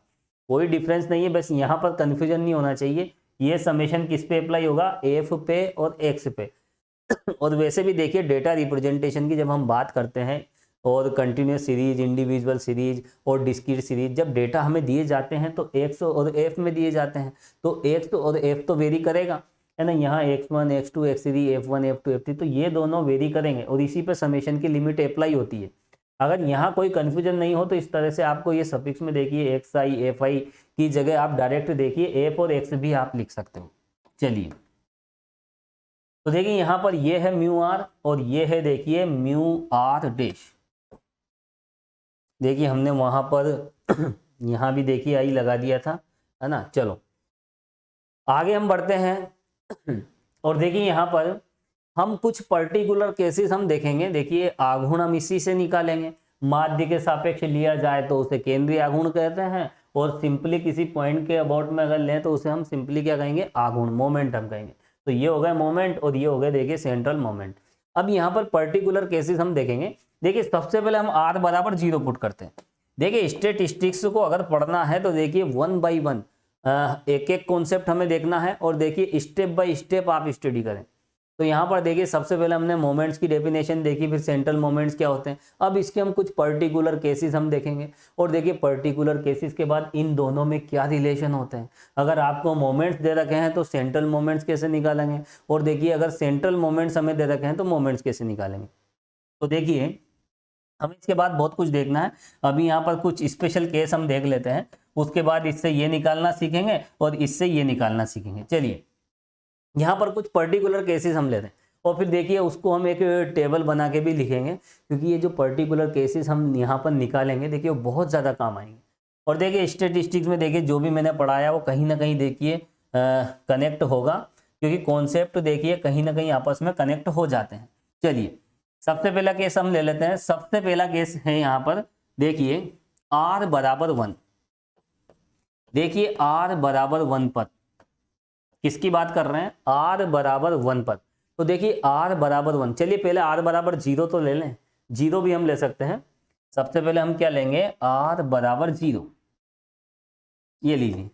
कोई डिफरेंस नहीं है। बस यहाँ पर कंफ्यूजन नहीं होना चाहिए, ये समेशन किस पे अप्लाई होगा, f पे और x पे। और वैसे भी देखिए डेटा रिप्रेजेंटेशन की जब हम बात करते हैं और कंटिन्यूस सीरीज, इंडिविजुअल सीरीज और डिस्क्रीट सीरीज, जब डेटा हमें दिए जाते हैं तो x और f में दिए जाते हैं, तो x और f तो वेरी करेगा, है ना। यहाँ x1 x2 x3 f1 f2 f3, तो ये दोनों वेरी करेंगे और इसी पे समेशन की लिमिट अप्लाई होती है। अगर यहाँ कोई कंफ्यूजन नहीं हो तो इस तरह से आपको ये सफिक्स में देखिए xi fi की जगह आप डायरेक्ट देखिए f और x भी आप लिख सकते हो। चलिए तो देखिए यहाँ पर ये है म्यू आर और ये है देखिए म्यू आर डैश। देखिए हमने वहां पर यहाँ भी देखिए आई लगा दिया था, है ना। चलो आगे हम बढ़ते हैं और देखिए यहाँ पर हम कुछ पर्टिकुलर केसेस हम देखेंगे। देखिए आघूर्ण हम इसी से निकालेंगे, माध्य के सापेक्ष लिया जाए तो उसे केंद्रीय आघूर्ण कहते हैं, और सिंपली किसी पॉइंट के अबाउट में अगर लें तो उसे हम सिंपली क्या कहेंगे, आघूर्ण, मोमेंट हम कहेंगे। तो ये हो गया मोमेंट और ये हो गया देखिए सेंट्रल मोमेंट। अब यहाँ पर पर्टिकुलर केसेस हम देखेंगे। देखिए सबसे पहले हम r बराबर 0 पुट करते हैं। देखिए स्टैटिस्टिक्स को अगर पढ़ना है तो देखिए 1 बाई 1 एक एक कॉन्सेप्ट हमें देखना है और देखिए स्टेप बाय स्टेप आप स्टडी करें। तो यहाँ पर देखिए सबसे पहले हमने मोमेंट्स की डेफिनेशन देखी, फिर सेंट्रल मोमेंट्स क्या होते हैं। अब इसके हम कुछ पर्टिकुलर केसेस हम देखेंगे और देखिए पर्टिकुलर केसेस के बाद इन दोनों में क्या रिलेशन होते हैं। अगर आपको मोमेंट्स दे रखे हैं तो सेंट्रल मोमेंट्स कैसे निकालेंगे, और देखिए अगर सेंट्रल मोमेंट्स हमें दे रखे हैं तो मोमेंट्स कैसे निकालेंगे। तो देखिए हमें इसके बाद बहुत कुछ देखना है। अभी यहाँ पर कुछ स्पेशल केस हम देख लेते हैं, उसके बाद इससे ये निकालना सीखेंगे और इससे ये निकालना सीखेंगे। चलिए यहाँ पर कुछ पर्टिकुलर केसेस हम लेते हैं और फिर देखिए उसको हम एक टेबल बना के भी लिखेंगे, क्योंकि ये जो पर्टिकुलर केसेस हम यहाँ पर निकालेंगे देखिए वो बहुत ज़्यादा काम आएंगे। और देखिए स्टैटिस्टिक्स में देखिए जो भी मैंने पढ़ाया वो कहीं ना कहीं देखिए कनेक्ट होगा, क्योंकि कॉन्सेप्ट देखिए कहीं ना कहीं आपस में कनेक्ट हो जाते हैं। चलिए सबसे पहला केस हम ले लेते हैं। सबसे पहला केस है यहाँ पर देखिए r बराबर 1। देखिए r बराबर 1 पर किसकी बात कर रहे हैं, r बराबर 1 पर। तो देखिए r बराबर 1, चलिए पहले r बराबर 0 तो ले लें, 0 भी हम ले सकते हैं। सबसे पहले हम क्या लेंगे, r बराबर 0, ये लीजिए।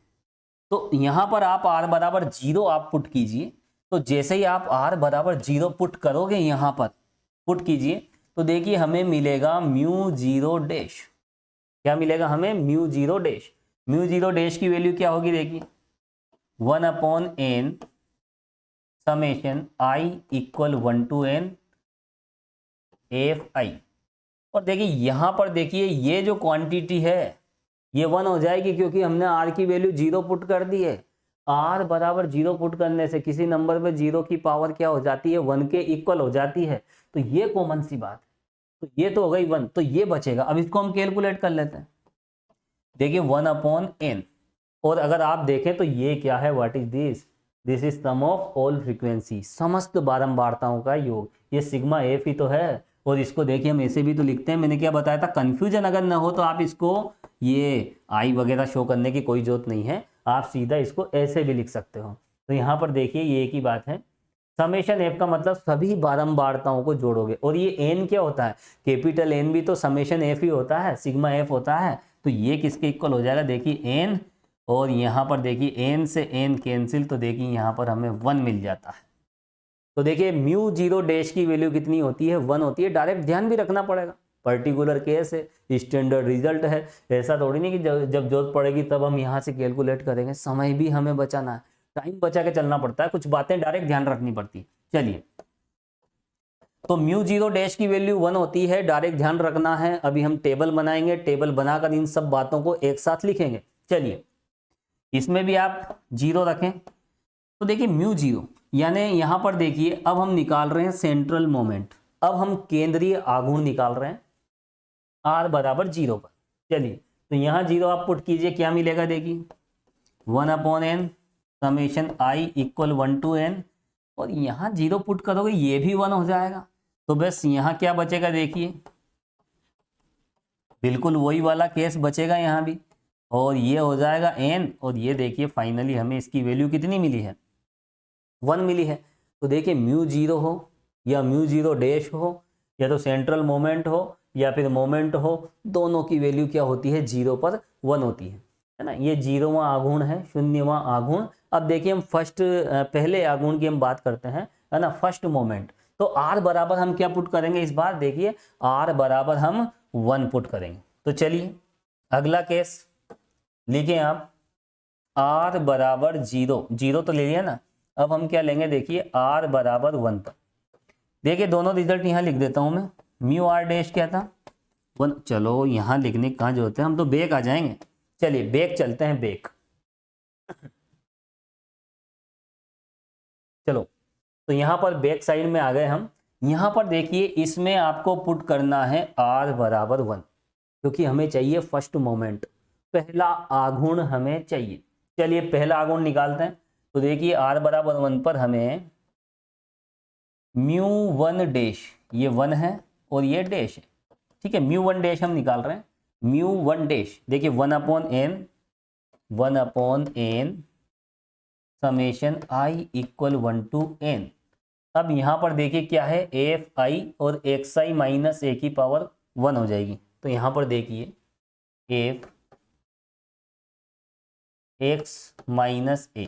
तो यहाँ पर आप r बराबर 0 आप पुट कीजिए। तो जैसे ही आप r बराबर 0 पुट करोगे, यहाँ पर पुट कीजिए, तो देखिए हमें मिलेगा म्यू 0 डैश। क्या मिलेगा हमें, म्यू 0 डैश। म्यू 0 डैश की वैल्यू क्या होगी, देखिए 1/n summation i equal 1 to n fi। और देखिए यहां पर देखिए ये जो क्वांटिटी है ये 1 हो जाएगी, क्योंकि हमने r की वैल्यू 0 पुट कर दी है। r बराबर 0 पुट करने से किसी नंबर पे 0 की पावर क्या हो जाती है, 1 के इक्वल हो जाती है। तो ये कॉमन सी बात है। तो ये तो हो गई 1, तो ये बचेगा। अब इसको हम कैलकुलेट कर लेते हैं। देखिए 1/n, और अगर आप देखें तो ये क्या है, what is this, this is sum of all frequency, समस्त बारंबारताओं का योग। ये सिग्मा एफ ही तो है। और इसको देखिए हम ऐसे भी तो लिखते हैं, मैंने क्या बताया था, कंफ्यूजन अगर ना हो तो आप इसको ये आई वगैरह शो करने की कोई जरूरत नहीं है, आप सीधा इसको ऐसे भी लिख सकते हो। तो यहाँ पर देखिए ये एक ही बात है, समेशन एफ का मतलब सभी बारंबारताओं को जोड़ोगे। और ये एन क्या होता है, कैपिटल एन भी तो समेशन एफ ही होता है, सिग्मा एफ होता है। तो ये किसके इक्वल हो जाएगा, देखिए एन, और यहाँ पर देखिए एन से एन कैंसिल, तो देखिए यहाँ पर हमें 1 मिल जाता है। तो देखिए म्यू 0 डैश की वैल्यू कितनी होती है, 1 होती है। डायरेक्ट ध्यान भी रखना पड़ेगा, पर्टिकुलर केस है, स्टैंडर्ड रिजल्ट है। ऐसा थोड़ी नहीं कि जब जरूरत पड़ेगी तब हम यहाँ से कैलकुलेट करेंगे। समय भी हमें बचाना है, टाइम बचा के चलना पड़ता है, कुछ बातें डायरेक्ट ध्यान रखनी पड़ती है। चलिए तो म्यू 0 डैश की वैल्यू 1 होती है, डायरेक्ट ध्यान रखना है। अभी हम टेबल बनाएंगे, टेबल बनाकर इन सब बातों को एक साथ लिखेंगे। चलिए इसमें भी आप 0 रखें। तो देखिए म्यू 0 यानी यहां पर देखिए अब हम निकाल रहे हैं सेंट्रल मोमेंट, अब हम केंद्रीय आघूर्ण निकाल रहे हैं r बराबर 0 पर। चलिए तो यहां 0 आप पुट कीजिए, क्या मिलेगा, देखिए 1/n summation i equal 1 to n, और यहां 0 पुट करोगे ये भी 1 हो जाएगा। तो बस यहाँ क्या बचेगा देखिए, बिल्कुल वही वाला केस बचेगा यहाँ भी, और ये हो जाएगा n, और ये देखिए फाइनली हमें इसकी वैल्यू कितनी मिली है, 1 मिली है। तो देखिए म्यू जीरो हो या म्यू जीरो डैश हो, या तो सेंट्रल मोमेंट हो या फिर मोमेंट हो, दोनों की वैल्यू क्या होती है, 0 पर 1 होती है ना। ये 0वां आघूर्ण है, 0वां आघूर्ण। अब देखिए हम फर्स्ट पहले आघूर्ण की हम बात करते हैं, है ना, फर्स्ट मोमेंट। तो आर बराबर हम क्या पुट करेंगे इस बार, देखिए आर बराबर हम 1 पुट करेंगे। तो चलिए अगला केस लिखें आप, आर बराबर 0, 0 तो ले लिया ना। अब हम क्या लेंगे देखिए, आर बराबर 1 पर। देखिए दोनों रिजल्ट यहाँ लिख देता हूं मैं। म्यू आर डैश क्या था, 1। चलो यहाँ लिखने कहाँ जो होते हैं, हम तो बैक आ जाएंगे। चलिए बैक चलते हैं, बैक। चलो तो यहाँ पर बैक साइड में आ गए हम। यहाँ पर देखिए इसमें आपको पुट करना है आर बराबर 1, क्योंकि हमें चाहिए फर्स्ट मोमेंट, पहला आघूर्ण हमें चाहिए। चलिए पहला आघूर्ण निकालते हैं। तो देखिए आर बराबर 1 पर हमें म्यू 1 डैश, ये 1 है और ये डैश है, ठीक है। म्यू 1 डैश हम निकाल रहे हैं, म्यू 1 डैश देखिए 1/n, 1/n summation i equal 1 to n। अब यहाँ पर देखिए क्या है, एफ आई और एक्स आई माइनस ए की पावर 1 हो जाएगी। तो यहाँ पर देखिए एफ एक्स माइनस ए।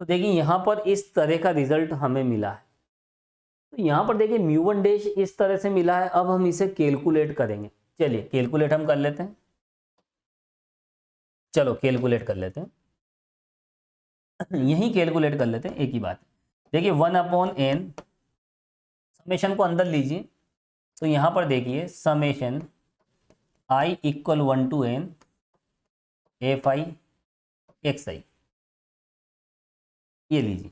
तो देखिए यहाँ पर इस तरह का रिजल्ट हमें मिला है। तो यहाँ पर देखिए म्यू 1 डैश इस तरह से मिला है। अब हम इसे कैलकुलेट करेंगे। चलिए कैलकुलेट हम कर लेते हैं, चलो कैलकुलेट कर लेते हैं, यही कैलकुलेट कर लेते हैं, एक ही बात। देखिए 1/n, समेशन को अंदर लीजिए। तो यहाँ पर देखिए summation i equal 1 to n F I X I, ये लीजिए।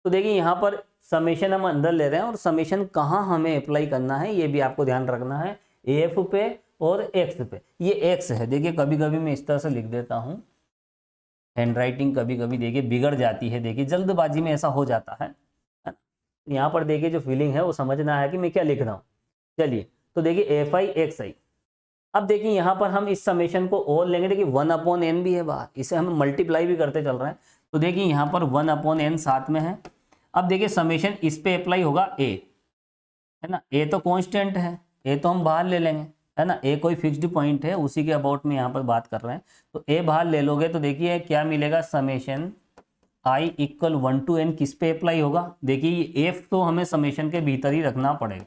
तो देखिए यहाँ पर समेशन हम अंदर ले रहे हैं, और समेशन कहाँ हमें अप्लाई करना है ये भी आपको ध्यान रखना है, एफ पे और एक्स पे। ये एक्स है, देखिए कभी कभी मैं इस तरह से लिख देता हूँ, हैंड राइटिंग कभी कभी देखिए बिगड़ जाती है, देखिए जल्दबाजी में ऐसा हो जाता है ना। यहाँ पर देखिए जो फीलिंग है वो समझना है कि मैं क्या लिख रहा हूँ। चलिए तो देखिए एफ आई एक्स आई। अब देखिए यहाँ पर हम इस समेशन को और लेंगे, देखिए 1/n भी है बाहर, इसे हम मल्टीप्लाई भी करते चल रहे हैं। तो देखिए यहाँ पर 1/n साथ में है। अब देखिए समेशन इस पे अप्लाई होगा a, है ना, a तो कांस्टेंट है, a तो हम बाहर ले लेंगे, है ना, a कोई फिक्स्ड पॉइंट है, उसी के अबाउट में यहाँ पर बात कर रहे हैं। तो a बाहर ले लोगे तो देखिए क्या मिलेगा, summation i equal 1 to n किस पे अप्लाई होगा, देखिए ये f तो हमें समेशन के भीतर ही रखना पड़ेगा।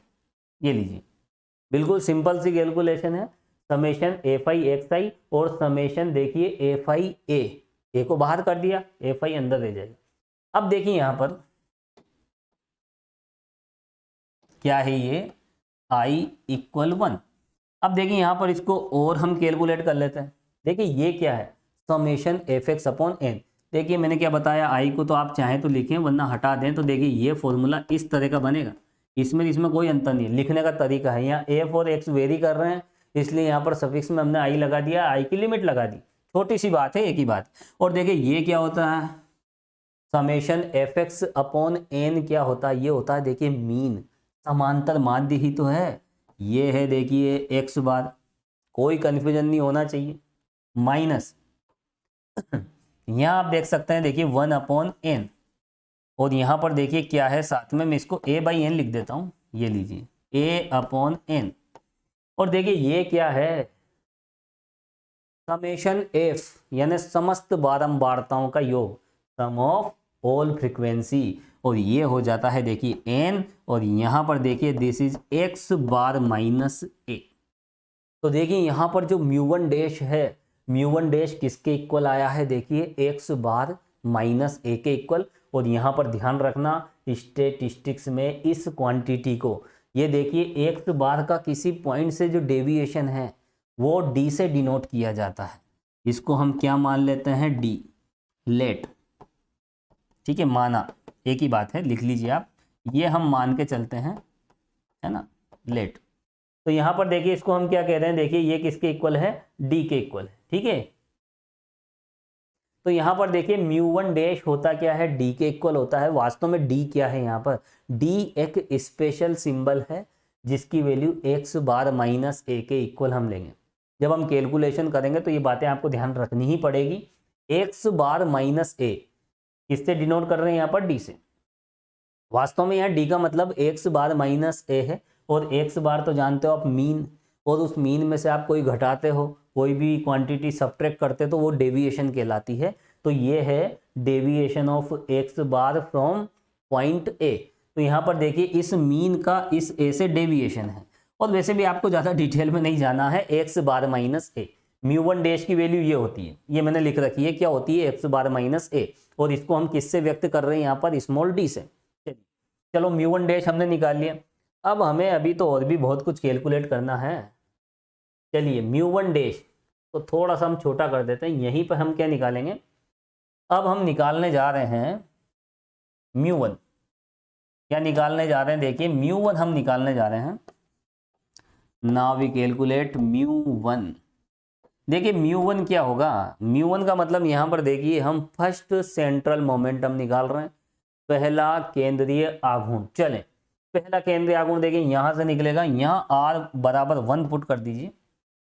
ये लीजिए बिल्कुल सिंपल सी कैलकुलेशन है, समेशन एफ आई एक्स आई और समेशन देखिए एफ आई ए को बाहर कर दिया, एफ आई अंदर रह जाएगा। अब देखिए यहाँ पर क्या है, ये i इक्वल 1। अब देखिए यहाँ पर इसको और हम कैलकुलेट कर लेते हैं। देखिए ये क्या है, summation F x upon N. देखिए मैंने क्या बताया, i को तो आप चाहें तो लिखें वरना हटा दें। तो देखिए ये फॉर्मूला इस तरह का बनेगा, इसमें कोई अंतर नहीं, लिखने का तरीका है। यहाँ एफ और एक्स वेरी कर रहे हैं, इसलिए यहाँ पर सफिक्स में हमने i लगा दिया, i की लिमिट लगा दी, छोटी सी बात है, एक ही बात। और देखिए ये क्या होता है, summation F x upon N क्या होता है, ये होता है देखिए मीन, समांतर माध्य ही तो है। ये है देखिए एक्स बार, कोई कंफ्यूजन नहीं होना चाहिए, माइनस यहाँ आप देख सकते हैं देखिए 1/n, और यहाँ पर देखिए क्या है साथ में, मैं इसको a/n लिख देता हूँ, ये लीजिए a/n। और देखिए ये क्या है, समेशन f यानी समस्त बारंबारताओं का योग, सम ऑफ ऑल फ्रीक्वेंसी, और ये हो जाता है देखिए n, और यहाँ पर देखिए this is x bar minus a। तो देखिए यहाँ पर जो म्यू 1 डैश है, म्यू 1 डैश किसके इक्वल आया है, देखिए x बार माइनस a के इक्वल। और यहाँ पर ध्यान रखना स्टैटिस्टिक्स में इस क्वांटिटी को, ये देखिए x बार का किसी पॉइंट से जो डेविएशन है वो d से डिनोट किया जाता है, इसको हम क्या मान लेते हैं, d लेट, ठीक है, माना, एक ही बात है, लिख लीजिए आप, ये हम मान के चलते हैं, है ना, लेट। तो यहाँ पर देखिए इसको हम क्या कह रहे हैं, देखिए ये किसके इक्वल है, d के इक्वल है, ठीक है। तो यहाँ पर देखिए म्यू वन डैश होता क्या है, डी के इक्वल होता है। वास्तव में डी क्या है, यहाँ पर डी एक स्पेशल सिंबल है जिसकी वैल्यू एक्स बार माइनस ए के इक्वल हम लेंगे। जब हम कैलकुलेशन करेंगे तो ये बातें आपको ध्यान रखनी ही पड़ेगी। एक्स बार माइनस ए किससे डिनोट कर रहे हैं, यहाँ पर डी से। वास्तव में यहाँ डी का मतलब एक्स बार माइनस ए है, और एक्स बार तो जानते हो आप मीन, और उस मीन में से आप कोई घटाते हो, कोई भी क्वांटिटी सब्ट्रैक्ट करते तो वो डेविएशन कहलाती है। तो ये है deviation of x bar from point A. तो यहाँ पर देखिए इस मीन का इस ए से डेविएशन है। और वैसे भी आपको ज़्यादा डिटेल में नहीं जाना है, एक्स बार माइनस ए, म्यू वन डैश की वैल्यू ये होती है, ये मैंने लिख रखी है क्या होती है, एक्स बार माइनस ए। और इसको हम किससे व्यक्त कर रहे हैं, यहाँ पर स्मॉल डी से। चलो म्यू वन डैश हमने निकाल लिया। अब हमें अभी तो और भी बहुत कुछ कैलकुलेट करना है। चलिए म्यू वन डैश तो थोड़ा सा हम छोटा कर देते हैं, यहीं पर हम क्या निकालेंगे, अब हम निकालने जा रहे हैं म्यू वन। क्या निकालने जा रहे हैं, देखिए म्यू वन हम निकालने जा रहे हैं। Now we calculate mu one. देखिए म्यू वन क्या होगा, म्यू वन का मतलब यहाँ पर देखिए हम फर्स्ट सेंट्रल मोमेंटम निकाल रहे हैं, पहला केंद्रीय आघूर्ण। चलें पहला केंद्रीय आघूर्ण देखिए यहाँ से निकलेगा, यहाँ आर बराबर 1 पुट कर दीजिए,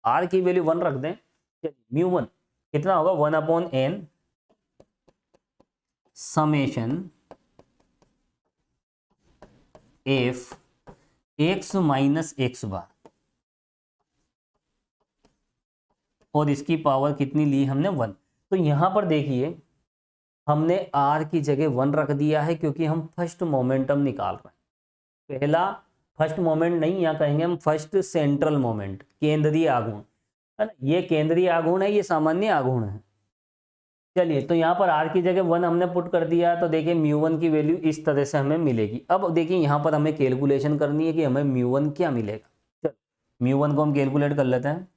आर की वैल्यू 1 रख दें। चलिए म्यू वन कितना होगा, 1/n summation F X minus X bar, और इसकी पावर कितनी ली हमने 1। तो यहाँ पर देखिए हमने आर की जगह 1 रख दिया है, क्योंकि हम फर्स्ट मोमेंटम निकाल रहे हैं। पहला फर्स्ट मोमेंट नहीं, यहाँ कहेंगे हम फर्स्ट सेंट्रल मोमेंट, केंद्रीय आघूर्ण है ना, ये केंद्रीय आघूर्ण है, ये सामान्य आघूर्ण है। चलिए तो यहाँ पर आर की जगह 1 हमने पुट कर दिया, तो देखिए म्यू वन की वैल्यू इस तरह से हमें मिलेगी। अब देखिए यहाँ पर हमें कैलकुलेशन करनी है कि हमें म्यू वन क्या मिलेगा। चलो म्यू वन को हम कैलकुलेट कर लेते हैं।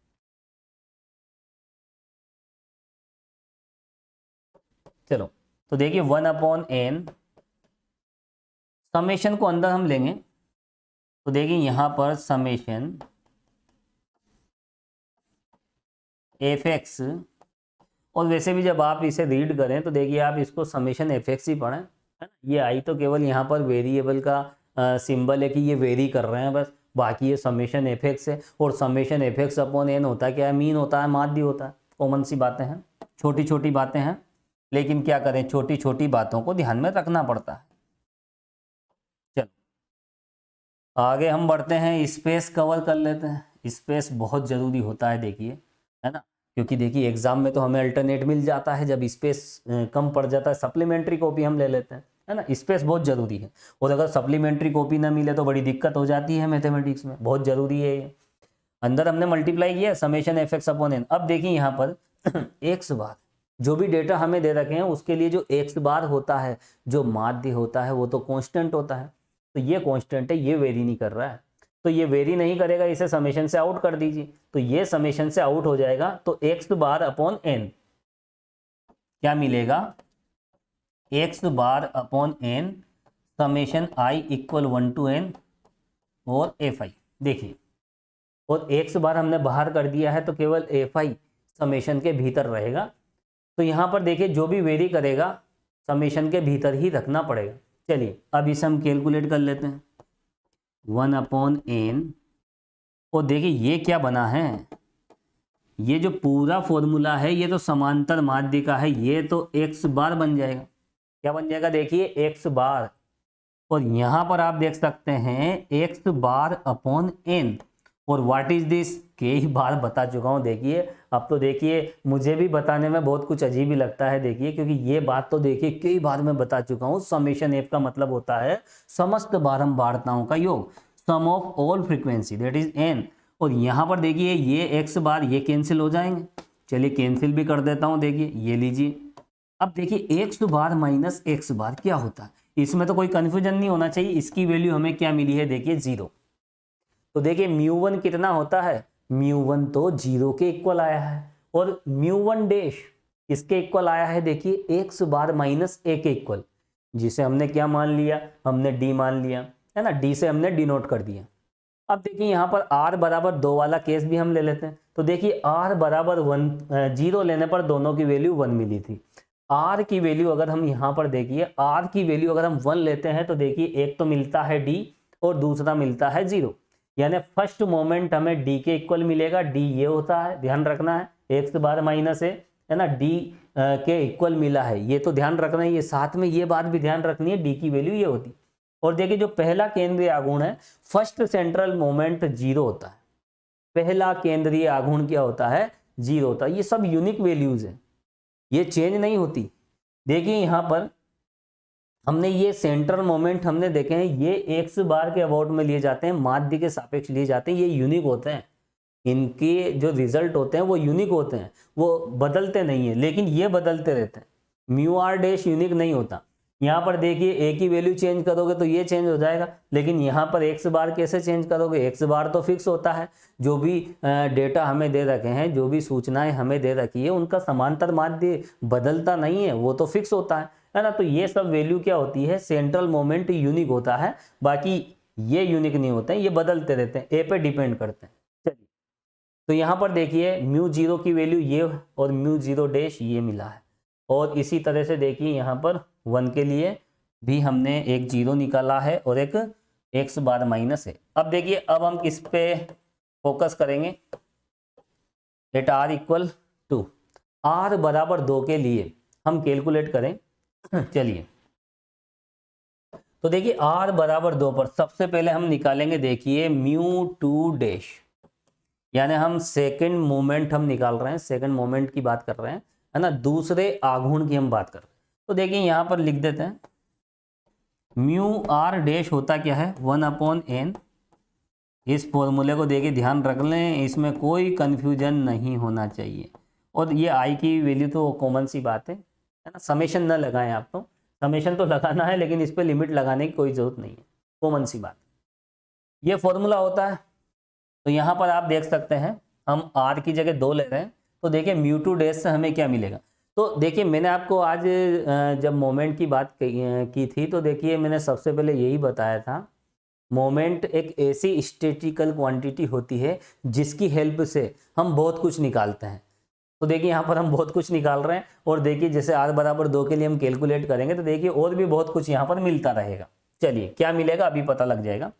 चलो तो देखिए 1/n समेशन को अंदर हम लेंगे, तो देखिए यहाँ पर समेशन एफ एक्स, और वैसे भी जब आप इसे रीड करें तो देखिए आप इसको समेशन एफ एक्स ही पढ़ें, है ना। ये आई तो केवल यहाँ पर वेरिएबल का सिंबल है कि ये वेरी कर रहे हैं बस, बाकी ये समेशन एफ एक्स है। और summation F x upon N होता है क्या है, मीन होता है, माध्य होता है। कॉमन सी बातें हैं, छोटी छोटी बातें हैं, लेकिन क्या करें, छोटी छोटी बातों को ध्यान में रखना पड़ता है। चलो आगे हम बढ़ते हैं, स्पेस कवर कर लेते हैं। स्पेस बहुत ज़रूरी होता है देखिए, है ना, क्योंकि देखिए एग्जाम में तो हमें अल्टरनेट मिल जाता है, जब स्पेस कम पड़ जाता है सप्लीमेंट्री कॉपी हम ले लेते हैं, है ना। स्पेस बहुत ज़रूरी है, और अगर सप्लीमेंट्री कॉपी ना मिले तो बड़ी दिक्कत हो जाती है मैथमेटिक्स में, बहुत ज़रूरी है ये। अंदर हमने मल्टीप्लाई किया summation F x upon n. अब देखिए यहाँ पर एक्स बार, जो भी डेटा हमें दे रखे हैं उसके लिए जो एक्स बार होता है, जो माध्य होता है, वो तो कांस्टेंट होता है। तो ये कांस्टेंट है, ये वेरी नहीं कर रहा है, तो ये वेरी नहीं करेगा, इसे समेशन से आउट कर दीजिए। तो ये समेशन से आउट हो जाएगा, तो एक्स बार अपॉन एन क्या मिलेगा, x bar upon n summation I equal 1 to n और एफ आई। देखिए और एक्स बार हमने बाहर कर दिया है, तो केवल एफ आई समेशन के भीतर रहेगा। तो यहाँ पर देखिए जो भी वेरी करेगा समेशन के भीतर ही रखना पड़ेगा। चलिए अब इसे हम कैलकुलेट कर लेते हैं, 1/n। और देखिए ये क्या बना है, ये जो पूरा फॉर्मूला है ये तो समांतर माध्य का है, ये तो एक्स बार बन जाएगा। क्या बन जाएगा, देखिए एक्स बार, और यहाँ पर आप देख सकते हैं एक्स बार अपॉन एन। और व्हाट इज दिस, कई बार बता चुका हूँ। देखिए अब तो देखिए मुझे भी बताने में बहुत कुछ अजीब ही लगता है, देखिए क्योंकि ये बात तो देखिए कई बार मैं बता चुका हूँ। समेशन एफ का मतलब होता है समस्त बारंबारताओं का योग, sum of all frequency that is N. और यहाँ पर देखिए ये एक्स बार ये कैंसिल हो जाएंगे, चलिए कैंसिल भी कर देता हूँ, देखिए ये लीजिए। अब देखिए एक्स बार माइनस एक्स बार क्या होता है, इसमें तो कोई कन्फ्यूजन नहीं होना चाहिए। इसकी वैल्यू हमें क्या मिली है, देखिए 0। तो देखिए म्यू वन कितना होता है, म्यू वन तो 0 के इक्वल आया है, और म्यू वन डैश इसके इक्वल आया है, देखिए एक्स बार माइनस ए के इक्वल, जिसे हमने क्या मान लिया, हमने डी मान लिया, है ना, डी से हमने डिनोट कर दिया। अब देखिए यहाँ पर r बराबर 2 वाला केस भी हम ले लेते हैं। तो देखिए r बराबर 1 0 लेने पर दोनों की वैल्यू 1 मिली थी। आर की वैल्यू अगर हम यहाँ पर देखिए, आर की वैल्यू अगर हम 1 लेते हैं तो देखिए एक तो मिलता है डी और दूसरा मिलता है 0, यानी फर्स्ट मोमेंट हमें डी के इक्वल मिलेगा। डी ये होता है, ध्यान रखना है, एक्स बार माइनस है ना, डी के इक्वल मिला है, ये तो ध्यान रखना है। ये साथ में ये बात भी ध्यान रखनी है, डी की वैल्यू ये होती। और देखिए जो पहला केंद्रीय आघूर्ण है, फर्स्ट सेंट्रल मोमेंट 0 होता है। पहला केंद्रीय आघूर्ण क्या होता है? 0 होता है। ये सब यूनिक वैल्यूज है, ये चेंज नहीं होती। देखिए यहाँ पर हमने ये सेंट्रल मोमेंट हमने देखे हैं, ये एक्स बार के अबाउट में लिए जाते हैं, माध्य के सापेक्ष लिए जाते हैं, ये यूनिक होते हैं। इनके जो रिजल्ट होते हैं वो यूनिक होते हैं, वो बदलते नहीं है, लेकिन ये बदलते रहते हैं। म्यू आर डैश यूनिक नहीं होता। यहाँ पर देखिए ए की वैल्यू चेंज करोगे तो ये चेंज हो जाएगा, लेकिन यहाँ पर एक्स बार कैसे चेंज करोगे? एक्स बार तो फिक्स होता है। जो भी डेटा हमें दे रखे हैं, जो भी सूचनाएं हमें दे रखी है, उनका समांतर माध्य बदलता नहीं है, वो तो फिक्स होता है ना। तो ये सब वैल्यू क्या होती है? सेंट्रल मोमेंट यूनिक होता है, बाकी ये यूनिक नहीं होते हैं, ये बदलते रहते हैं, ए पे डिपेंड करते हैं। चलिए, तो यहाँ पर देखिए म्यू 0 की वैल्यू ये और म्यू 0 डैश ये मिला है। और इसी तरह से देखिए यहाँ पर 1 के लिए भी हमने एक 0 निकाला है और एक एक्स बार माइनस है। अब देखिए, अब हम किस पे फोकस करेंगे? At r equal to, r बराबर 2 के लिए हम कैलकुलेट करें। चलिए, तो देखिए आर बराबर 2 पर सबसे पहले हम निकालेंगे, देखिए म्यू 2 डैश, यानी हम सेकंड मोमेंट हम निकाल रहे हैं, सेकंड मोमेंट की बात कर रहे हैं, है ना, दूसरे आघूर्ण की हम बात कर रहे हैं। तो देखिए यहाँ पर लिख देते हैं, म्यू आर डैश होता क्या है? 1/n। इस फॉर्मूले को देखिए ध्यान रख लें, इसमें कोई कंफ्यूजन नहीं होना चाहिए। और ये आई की वैल्यू तो कॉमन सी बात है ना, समेशन न लगाएं आप, तो समेशन तो लगाना है लेकिन इस पर लिमिट लगाने की कोई जरूरत नहीं है, कॉमन सी बात। ये फॉर्मूला होता है। तो यहाँ पर आप देख सकते हैं, हम आर की जगह 2 ले रहे हैं, तो देखिए म्यू 2 डैश से हमें क्या मिलेगा? तो देखिए मैंने आपको आज जब मोमेंट की बात की थी, तो देखिए मैंने सबसे पहले यही बताया था, मोमेंट एक ऐसी स्टैटिकल क्वांटिटी होती है जिसकी हेल्प से हम बहुत कुछ निकालते हैं। तो देखिए यहाँ पर हम बहुत कुछ निकाल रहे हैं, और देखिए जैसे r बराबर 2 के लिए हम कैलकुलेट करेंगे तो देखिए और भी बहुत कुछ यहाँ पर मिलता रहेगा। चलिए क्या मिलेगा अभी पता लग जाएगा।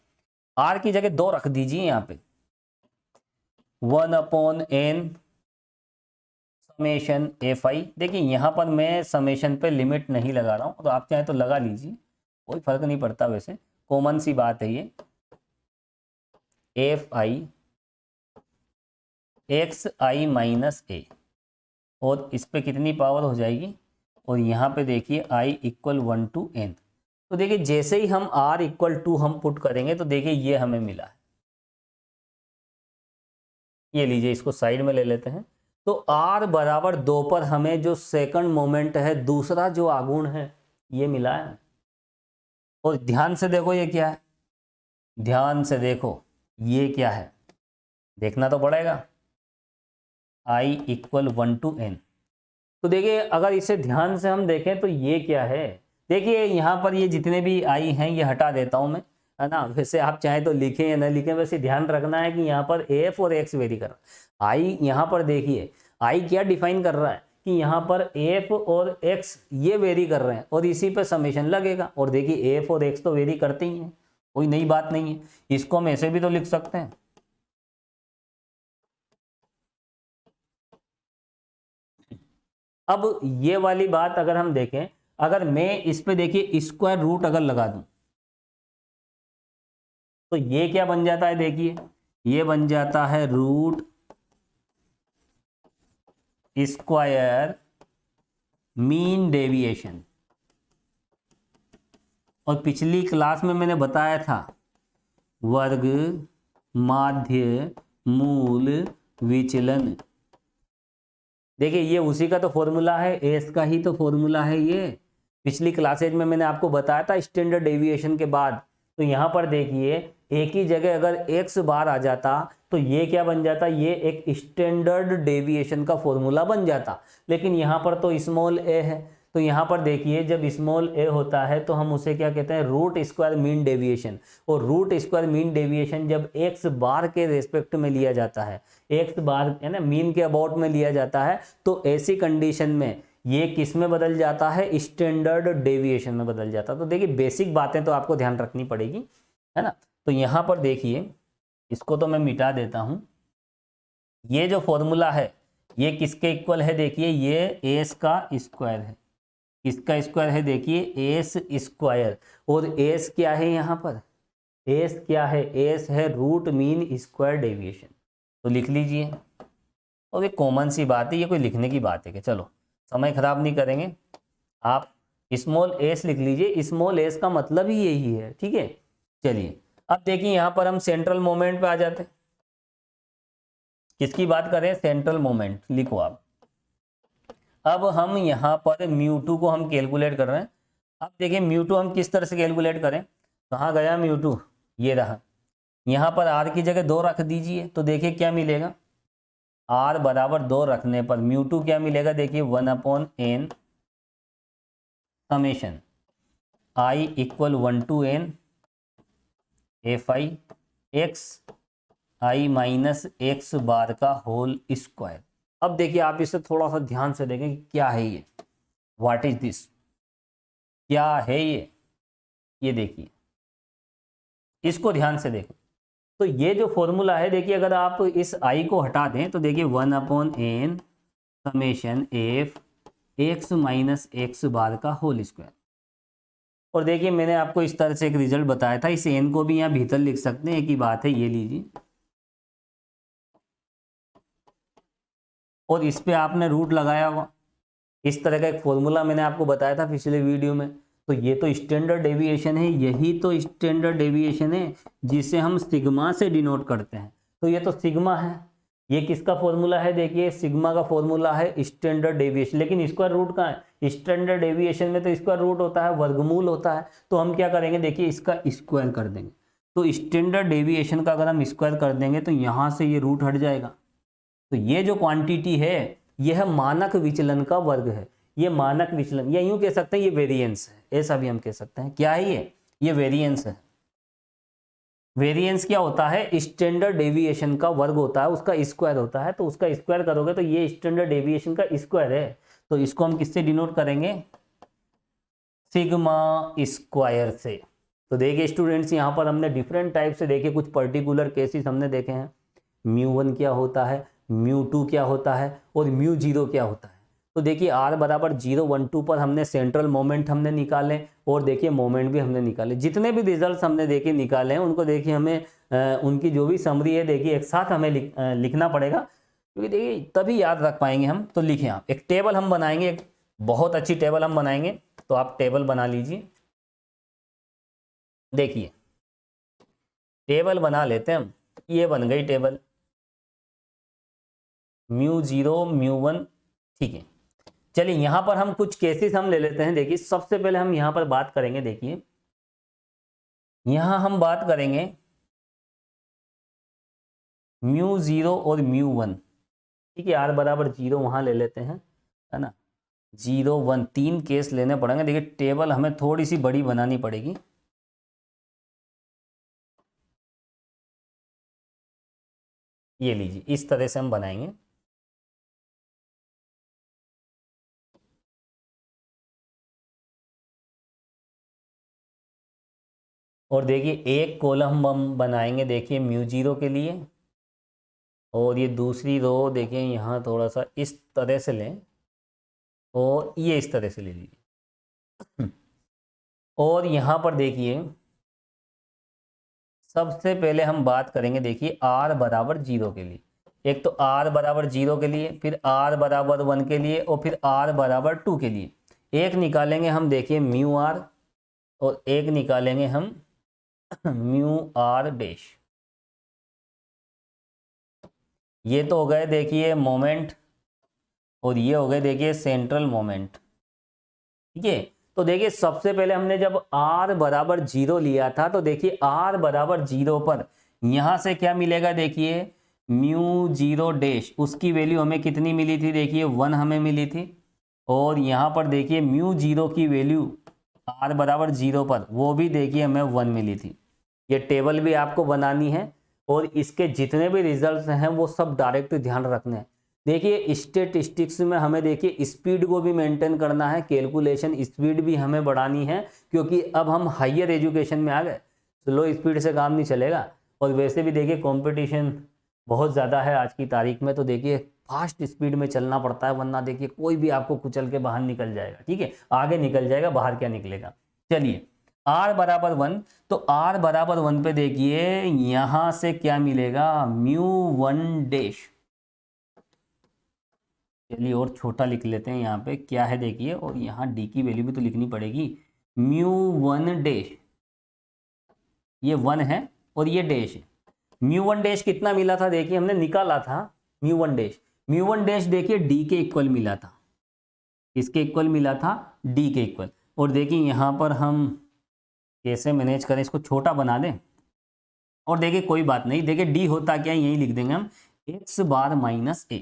r की जगह 2 रख दीजिए यहाँ पे, 1/n समेशन fi। देखिए यहाँ पर मैं समेशन पे लिमिट नहीं लगा रहा हूँ, तो आप चाहे तो लगा लीजिए, कोई फर्क नहीं पड़ता, वैसे कॉमन सी बात है ये। fi xi माइनस a, और इस पे कितनी पावर हो जाएगी? और यहाँ पे देखिए i इक्वल 1 to n। तो देखिए जैसे ही हम r इक्वल 2 हम पुट करेंगे तो देखिए ये हमें मिला है। ये लीजिए, इसको साइड में ले लेते हैं। तो r बराबर 2 पर हमें जो सेकंड मोमेंट है, दूसरा जो आघूर्ण है, ये मिला है। और ध्यान से देखो ये क्या है, ध्यान से देखो ये क्या है, देखना तो पड़ेगा। i equal 1 to n। तो देखिए अगर इसे ध्यान से हम देखें तो ये क्या है? देखिए यहाँ पर ये जितने भी i हैं ये हटा देता हूँ मैं, है ना। वैसे आप चाहे तो लिखें या ना लिखें, वैसे ध्यान रखना है कि यहाँ पर f और x वेरी कर रहा है। i यहाँ पर देखिए i क्या डिफाइन कर रहा है कि यहाँ पर f और x ये वेरी कर रहे हैं, और इसी पे समेशन लगेगा। और देखिए f और x तो वेरी करते ही हैं, कोई नई बात नहीं है। इसको हम ऐसे भी तो लिख सकते हैं, अब ये वाली बात अगर हम देखें, अगर मैं इस पे देखिए स्क्वायर रूट अगर लगा दूं तो ये क्या बन जाता है? देखिए ये बन जाता है रूट स्क्वायर मीन डेविएशन। और पिछली क्लास में मैंने बताया था वर्ग माध्य मूल विचलन। देखिए ये उसी का तो फॉर्मूला है, एस का ही तो फॉर्मूला है ये। पिछली क्लासेज में मैंने आपको बताया था स्टैंडर्ड डेविएशन के बाद। तो यहाँ पर देखिए एक ही जगह अगर एक्स बार आ जाता तो ये क्या बन जाता? ये एक स्टैंडर्ड डेविएशन का फॉर्मूला बन जाता। लेकिन यहाँ पर तो स्मॉल ए है, तो यहाँ पर देखिए जब स्मॉल ए होता है तो हम उसे क्या कहते हैं? Root square mean deviation. और रूट स्क्वायर मीन डेविएशन जब एक्स बार के रेस्पेक्ट में लिया जाता है, एक्स बार है ना, मीन के अबाउट में लिया जाता है, तो ऐसी कंडीशन में ये किस में बदल जाता है, स्टैंडर्ड डेविएशन में बदल जाता है। तो देखिए बेसिक बातें तो आपको ध्यान रखनी पड़ेगी, है ना। तो यहाँ पर देखिए, इसको तो मैं मिटा देता हूँ। ये जो फॉर्मूला है ये किसके इक्वल है, देखिए ये एस का स्क्वायर है। किसका स्क्वायर है, देखिए एस स्क्वायर। और एस क्या है यहाँ पर, एस क्या है, एस है रूट मीन स्क्वायर डेविएशन। तो लिख लीजिए। और ये कॉमन सी बात है, ये कोई लिखने की बात है कि चलो समय खराब नहीं करेंगे। आप स्मॉल एस लिख लीजिए, स्मॉल एस का मतलब ही यही है, ठीक है। चलिए अब देखिए यहाँ पर हम सेंट्रल मोमेंट पे आ जाते हैं। किसकी बात करें, सेंट्रल मोमेंट, लिखो आप। अब हम यहाँ पर μ2 को हम कैलकुलेट कर रहे हैं। अब देखिए μ2 हम किस तरह से कैलकुलेट करें, कहाँ गया μ2, ये रहा। यहाँ पर r की जगह 2 रख दीजिए, तो देखिए क्या मिलेगा, r बराबर 2 रखने पर μ2 क्या मिलेगा, देखिए 1/n summation i equal 1 to n fi x i minus X bar का होल स्क्वायर। अब देखिए आप इसे थोड़ा सा ध्यान से देखें कि क्या है ये, व्हाट इज दिस, क्या है ये देखिए, इसको ध्यान से देखें। तो ये जो फॉर्मूला है देखिए, अगर आप इस i को हटा दें तो देखिए 1/n summation F X minus X bar का होल स्क्वायर। और देखिए मैंने आपको इस तरह से एक रिजल्ट बताया था, इस n को भी यहाँ भीतर लिख सकते हैं, एक ही बात है, ये लीजिए। और इस पे आपने रूट लगाया हुआ, इस तरह का एक फॉर्मूला मैंने आपको बताया था पिछले वीडियो में। तो ये तो स्टैंडर्ड डेविएशन है, यही तो स्टैंडर्ड डेविएशन है जिसे हम सिग्मा से डिनोट करते हैं। तो ये तो सिग्मा है, ये किसका फॉर्मूला है, देखिए सिग्मा का फॉर्मूला है स्टैंडर्ड डेविएशन। लेकिन स्क्वायर रूट कहाँ है, स्टैंडर्ड डेविएशन में तो स्क्वायर रूट होता है, वर्गमूल होता है। तो हम क्या करेंगे, देखिए इसका स्क्वायर कर देंगे। तो स्टैंडर्ड डेविएशन का अगर हम स्क्वायर कर देंगे तो यहाँ से ये रूट हट जाएगा। तो ये जो क्वांटिटी है यह मानक विचलन का वर्ग है, ये मानक विचलन, या यूं कह सकते हैं ये वेरिएंस है, ऐसा भी हम कह सकते हैं। क्या है ये वेरिएंस है। वेरिएंस क्या होता है, स्टैंडर्ड डेविएशन का वर्ग होता है, उसका स्क्वायर होता है। तो उसका स्क्वायर करोगे तो ये स्टैंडर्ड डेविएशन का स्क्वायर है। तो इसको हम किससे डिनोट करेंगे, सिग्मा स्क्वायर से। तो देखिए स्टूडेंट्स, यहाँ पर हमने डिफरेंट टाइप से देखे, कुछ पर्टिकुलर केसेस हमने देखे हैं। μ1 क्या होता है, μ2 क्या होता है और μ0 क्या होता है। तो देखिए r बराबर 0 1 2 पर हमने सेंट्रल मोमेंट हमने निकाले, और देखिए मोमेंट भी हमने निकाले। जितने भी रिजल्ट्स हमने देखे निकाले हैं उनको देखिए हमें उनकी जो भी समरी है देखिए एक साथ हमें लिखना पड़ेगा, क्योंकि देखिए तभी याद रख पाएंगे हम। तो लिखें आप, एक टेबल हम बनाएंगे, एक बहुत अच्छी टेबल हम बनाएंगे। तो आप टेबल बना लीजिए, देखिए टेबल बना लेते हैं हम। ये बन गई टेबल, μ0 μ1, ठीक है। चलिए यहाँ पर हम कुछ केसेस हम ले लेते हैं। देखिए सबसे पहले हम यहाँ पर बात करेंगे, देखिए यहाँ हम बात करेंगे μ0 और μ1, ठीक है। r बराबर 0 वहाँ ले लेते हैं, है ना, 0 1 3 केस लेने पड़ेंगे। देखिए टेबल हमें थोड़ी सी बड़ी बनानी पड़ेगी। ये लीजिए, इस तरह से हम बनाएंगे। और देखिए एक कॉलम हम बनाएंगे, देखिए μ0 के लिए, और ये दूसरी रो देखिए यहाँ थोड़ा सा इस तरह से लें, और ये इस तरह से ले लीजिए। और यहाँ पर देखिए सबसे पहले हम बात करेंगे, देखिए r बराबर 0 के लिए। एक तो r बराबर 0 के लिए, फिर r बराबर 1 के लिए, और फिर r बराबर 2 के लिए। एक निकालेंगे हम, देखिए μr, और एक निकालेंगे हम μr डैश। ये तो हो गए देखिए मोमेंट, और ये हो गए देखिए सेंट्रल मोमेंट, ठीक है। तो देखिए सबसे पहले हमने जब r बराबर 0 लिया था, तो देखिए r बराबर 0 पर यहाँ से क्या मिलेगा, देखिए μ0 डैश, उसकी वैल्यू हमें कितनी मिली थी, देखिए 1 हमें मिली थी। और यहाँ पर देखिए μ0 की वैल्यू r बराबर 0 पर वो भी देखिए हमें 1 मिली थी। ये टेबल भी आपको बनानी है, और इसके जितने भी रिजल्ट्स हैं वो सब डायरेक्ट ध्यान रखने हैं। देखिए स्टेटिस्टिक्स में हमें देखिए स्पीड को भी मेंटेन करना है, कैलकुलेशन स्पीड भी हमें बढ़ानी है, क्योंकि अब हम हायर एजुकेशन में आ गए, स्लो स्पीड से काम नहीं चलेगा। और वैसे भी देखिए कंपटीशन बहुत ज़्यादा है आज की तारीख में, तो देखिए फास्ट स्पीड में चलना पड़ता है, वरना देखिए कोई भी आपको कुचल के बाहर निकल जाएगा। ठीक है, आगे निकल जाएगा, बाहर क्या निकलेगा। चलिए r बराबर 1, तो r बराबर 1 पे देखिए यहां से क्या मिलेगा, μ1 चलिए और छोटा लिख लेते हैं यहाँ पे क्या है देखिए, और यहाँ d की वैल्यू भी तो लिखनी पड़ेगी, μ1, ये 1 है और ये डैश है। μ1 कितना मिला था देखिए, हमने निकाला था μ1 देखिए d के इक्वल मिला था, इसके इक्वल मिला था, d के इक्वल। और देखिए यहाँ पर हम कैसे मैनेज करें, इसको छोटा बना दें, और देखिए कोई बात नहीं, देखिए d होता क्या है, यही लिख देंगे हम x बार माइनस a।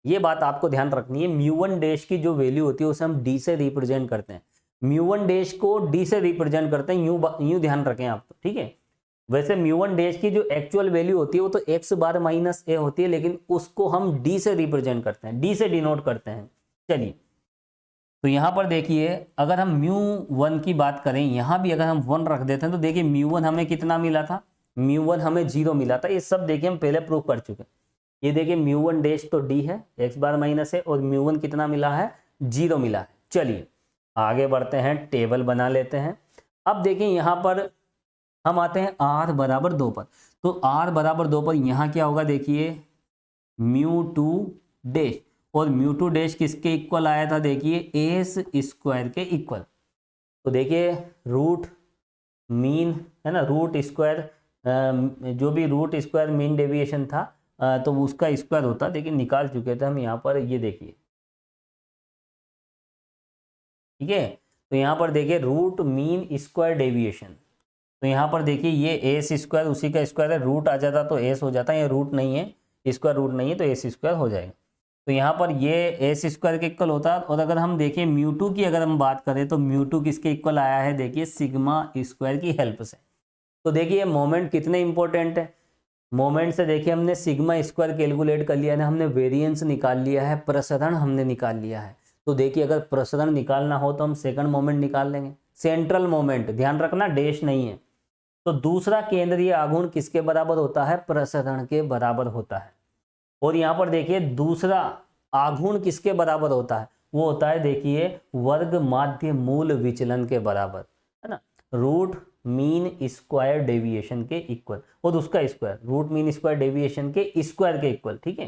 ये बात आपको ध्यान रखनी है, μ1 की जो वैल्यू होती है उसे हम d से रिप्रेजेंट करते हैं, μ1 को d से रिप्रेजेंट करते हैं, यूं ध्यान रखें आप, तो ठीक है। वैसे μ1 की जो एक्चुअल वैल्यू होती है वो तो x बार माइनस a होती है, लेकिन उसको हम d से रिप्रेजेंट करते हैं, d से डिनोट करते हैं। चलिए तो यहाँ पर देखिए अगर हम μ1 की बात करें, यहाँ भी अगर हम 1 रख देते हैं तो देखिए μ1 हमें कितना मिला था, μ1 हमें 0 मिला था। ये सब देखिए हम पहले प्रूव कर चुके हैं। ये देखिए μ1 तो d है, x बार माइनस है, और μ1 कितना मिला है, 0 मिला है। चलिए आगे बढ़ते हैं, टेबल बना लेते हैं। अब देखिए यहाँ पर हम आते हैं r बराबर 2 पर, तो r बराबर 2 पर यहाँ क्या होगा देखिए μ2, और μ2 किसके इक्वल आया था देखिए एस स्क्वायर के इक्वल। तो देखिए रूट मीन है ना, रूट स्क्वायर जो भी रूट स्क्वायर मीन डेविएशन था तो उसका स्क्वायर होता, देखिए निकाल चुके थे हम यहाँ पर, ये देखिए ठीक है। तो यहाँ पर देखिए रूट मीन स्क्वायर डेविएशन, तो यहाँ पर देखिए ये एस स्क्वायर उसी का स्क्वायर है, रूट आ जाता तो एस हो जाता है, ये रूट नहीं है, स्क्वायर रूट नहीं है, तो एस स्क्वायर हो जाएगा। तो यहाँ पर ये एस स्क्वायर के इक्वल होता है। और अगर हम देखें μ2 की अगर हम बात करें तो μ2 किसके इक्वल आया है देखिए सिग्मा स्क्वायर की हेल्प से। तो देखिए मोमेंट कितने इंपॉर्टेंट है, मोमेंट से देखिए हमने सिग्मा स्क्वायर कैलकुलेट कर लिया है, हमने वेरिएंस निकाल लिया है, प्रसरण हमने निकाल लिया है। तो देखिए अगर प्रसरण निकालना हो तो हम सेकंड मोमेंट निकाल लेंगे, सेंट्रल मोमेंट, ध्यान रखना डैश नहीं है। तो दूसरा केंद्रीय आघूर्ण किसके बराबर होता है, प्रसरण के बराबर होता है। और यहाँ पर देखिए दूसरा आघूर्ण किसके बराबर होता है, वो होता है देखिए वर्ग माध्य मूल विचलन के बराबर, है ना, रूट मीन स्क्वायर डेविएशन के इक्वल, और उसका square root mean square deviation के स्क्वायर के इक्वल। ठीक है,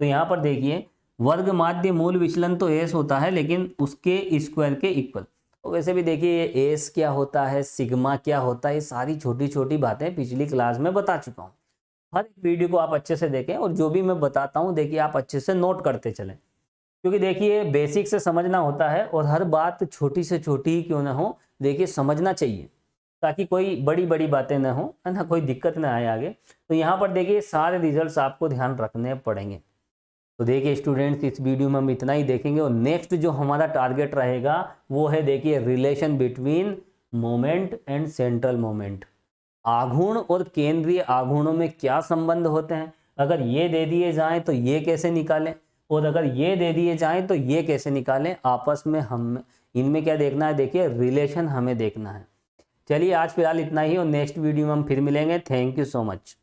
तो यहाँ पर देखिए वर्ग माध्य मूल विचलन तो एस होता है, लेकिन उसके स्क्वायर के इक्वल। तो वैसे भी देखिए ये एस क्या होता है, सिग्मा क्या होता है, ये सारी छोटी छोटी बातें पिछली क्लास में बता चुका हूँ। हर एक वीडियो को आप अच्छे से देखें, और जो भी मैं बताता हूँ देखिए आप अच्छे से नोट करते चलें, क्योंकि देखिए बेसिक से समझना होता है, और हर बात छोटी से छोटी ही क्यों ना हो देखिए समझना चाहिए, ताकि कोई बड़ी बड़ी बातें ना हो, है ना, कोई दिक्कत ना आए आगे। तो यहाँ पर देखिए सारे रिजल्ट्स आपको ध्यान रखने पड़ेंगे। तो देखिए स्टूडेंट्स इस वीडियो में हम इतना ही देखेंगे, और नेक्स्ट जो हमारा टारगेट रहेगा वो है देखिए relation between moment and central moment, आघूर्ण और केंद्रीय आघूर्णों में क्या संबंध होते हैं, अगर ये दे दिए जाएं तो ये कैसे निकालें, और अगर ये दे दिए जाएं तो ये कैसे निकालें, आपस में हम इनमें क्या देखना है देखिए रिलेशन हमें देखना है। चलिए आज फिलहाल इतना ही, और नेक्स्ट वीडियो में हम फिर मिलेंगे। Thank you so much.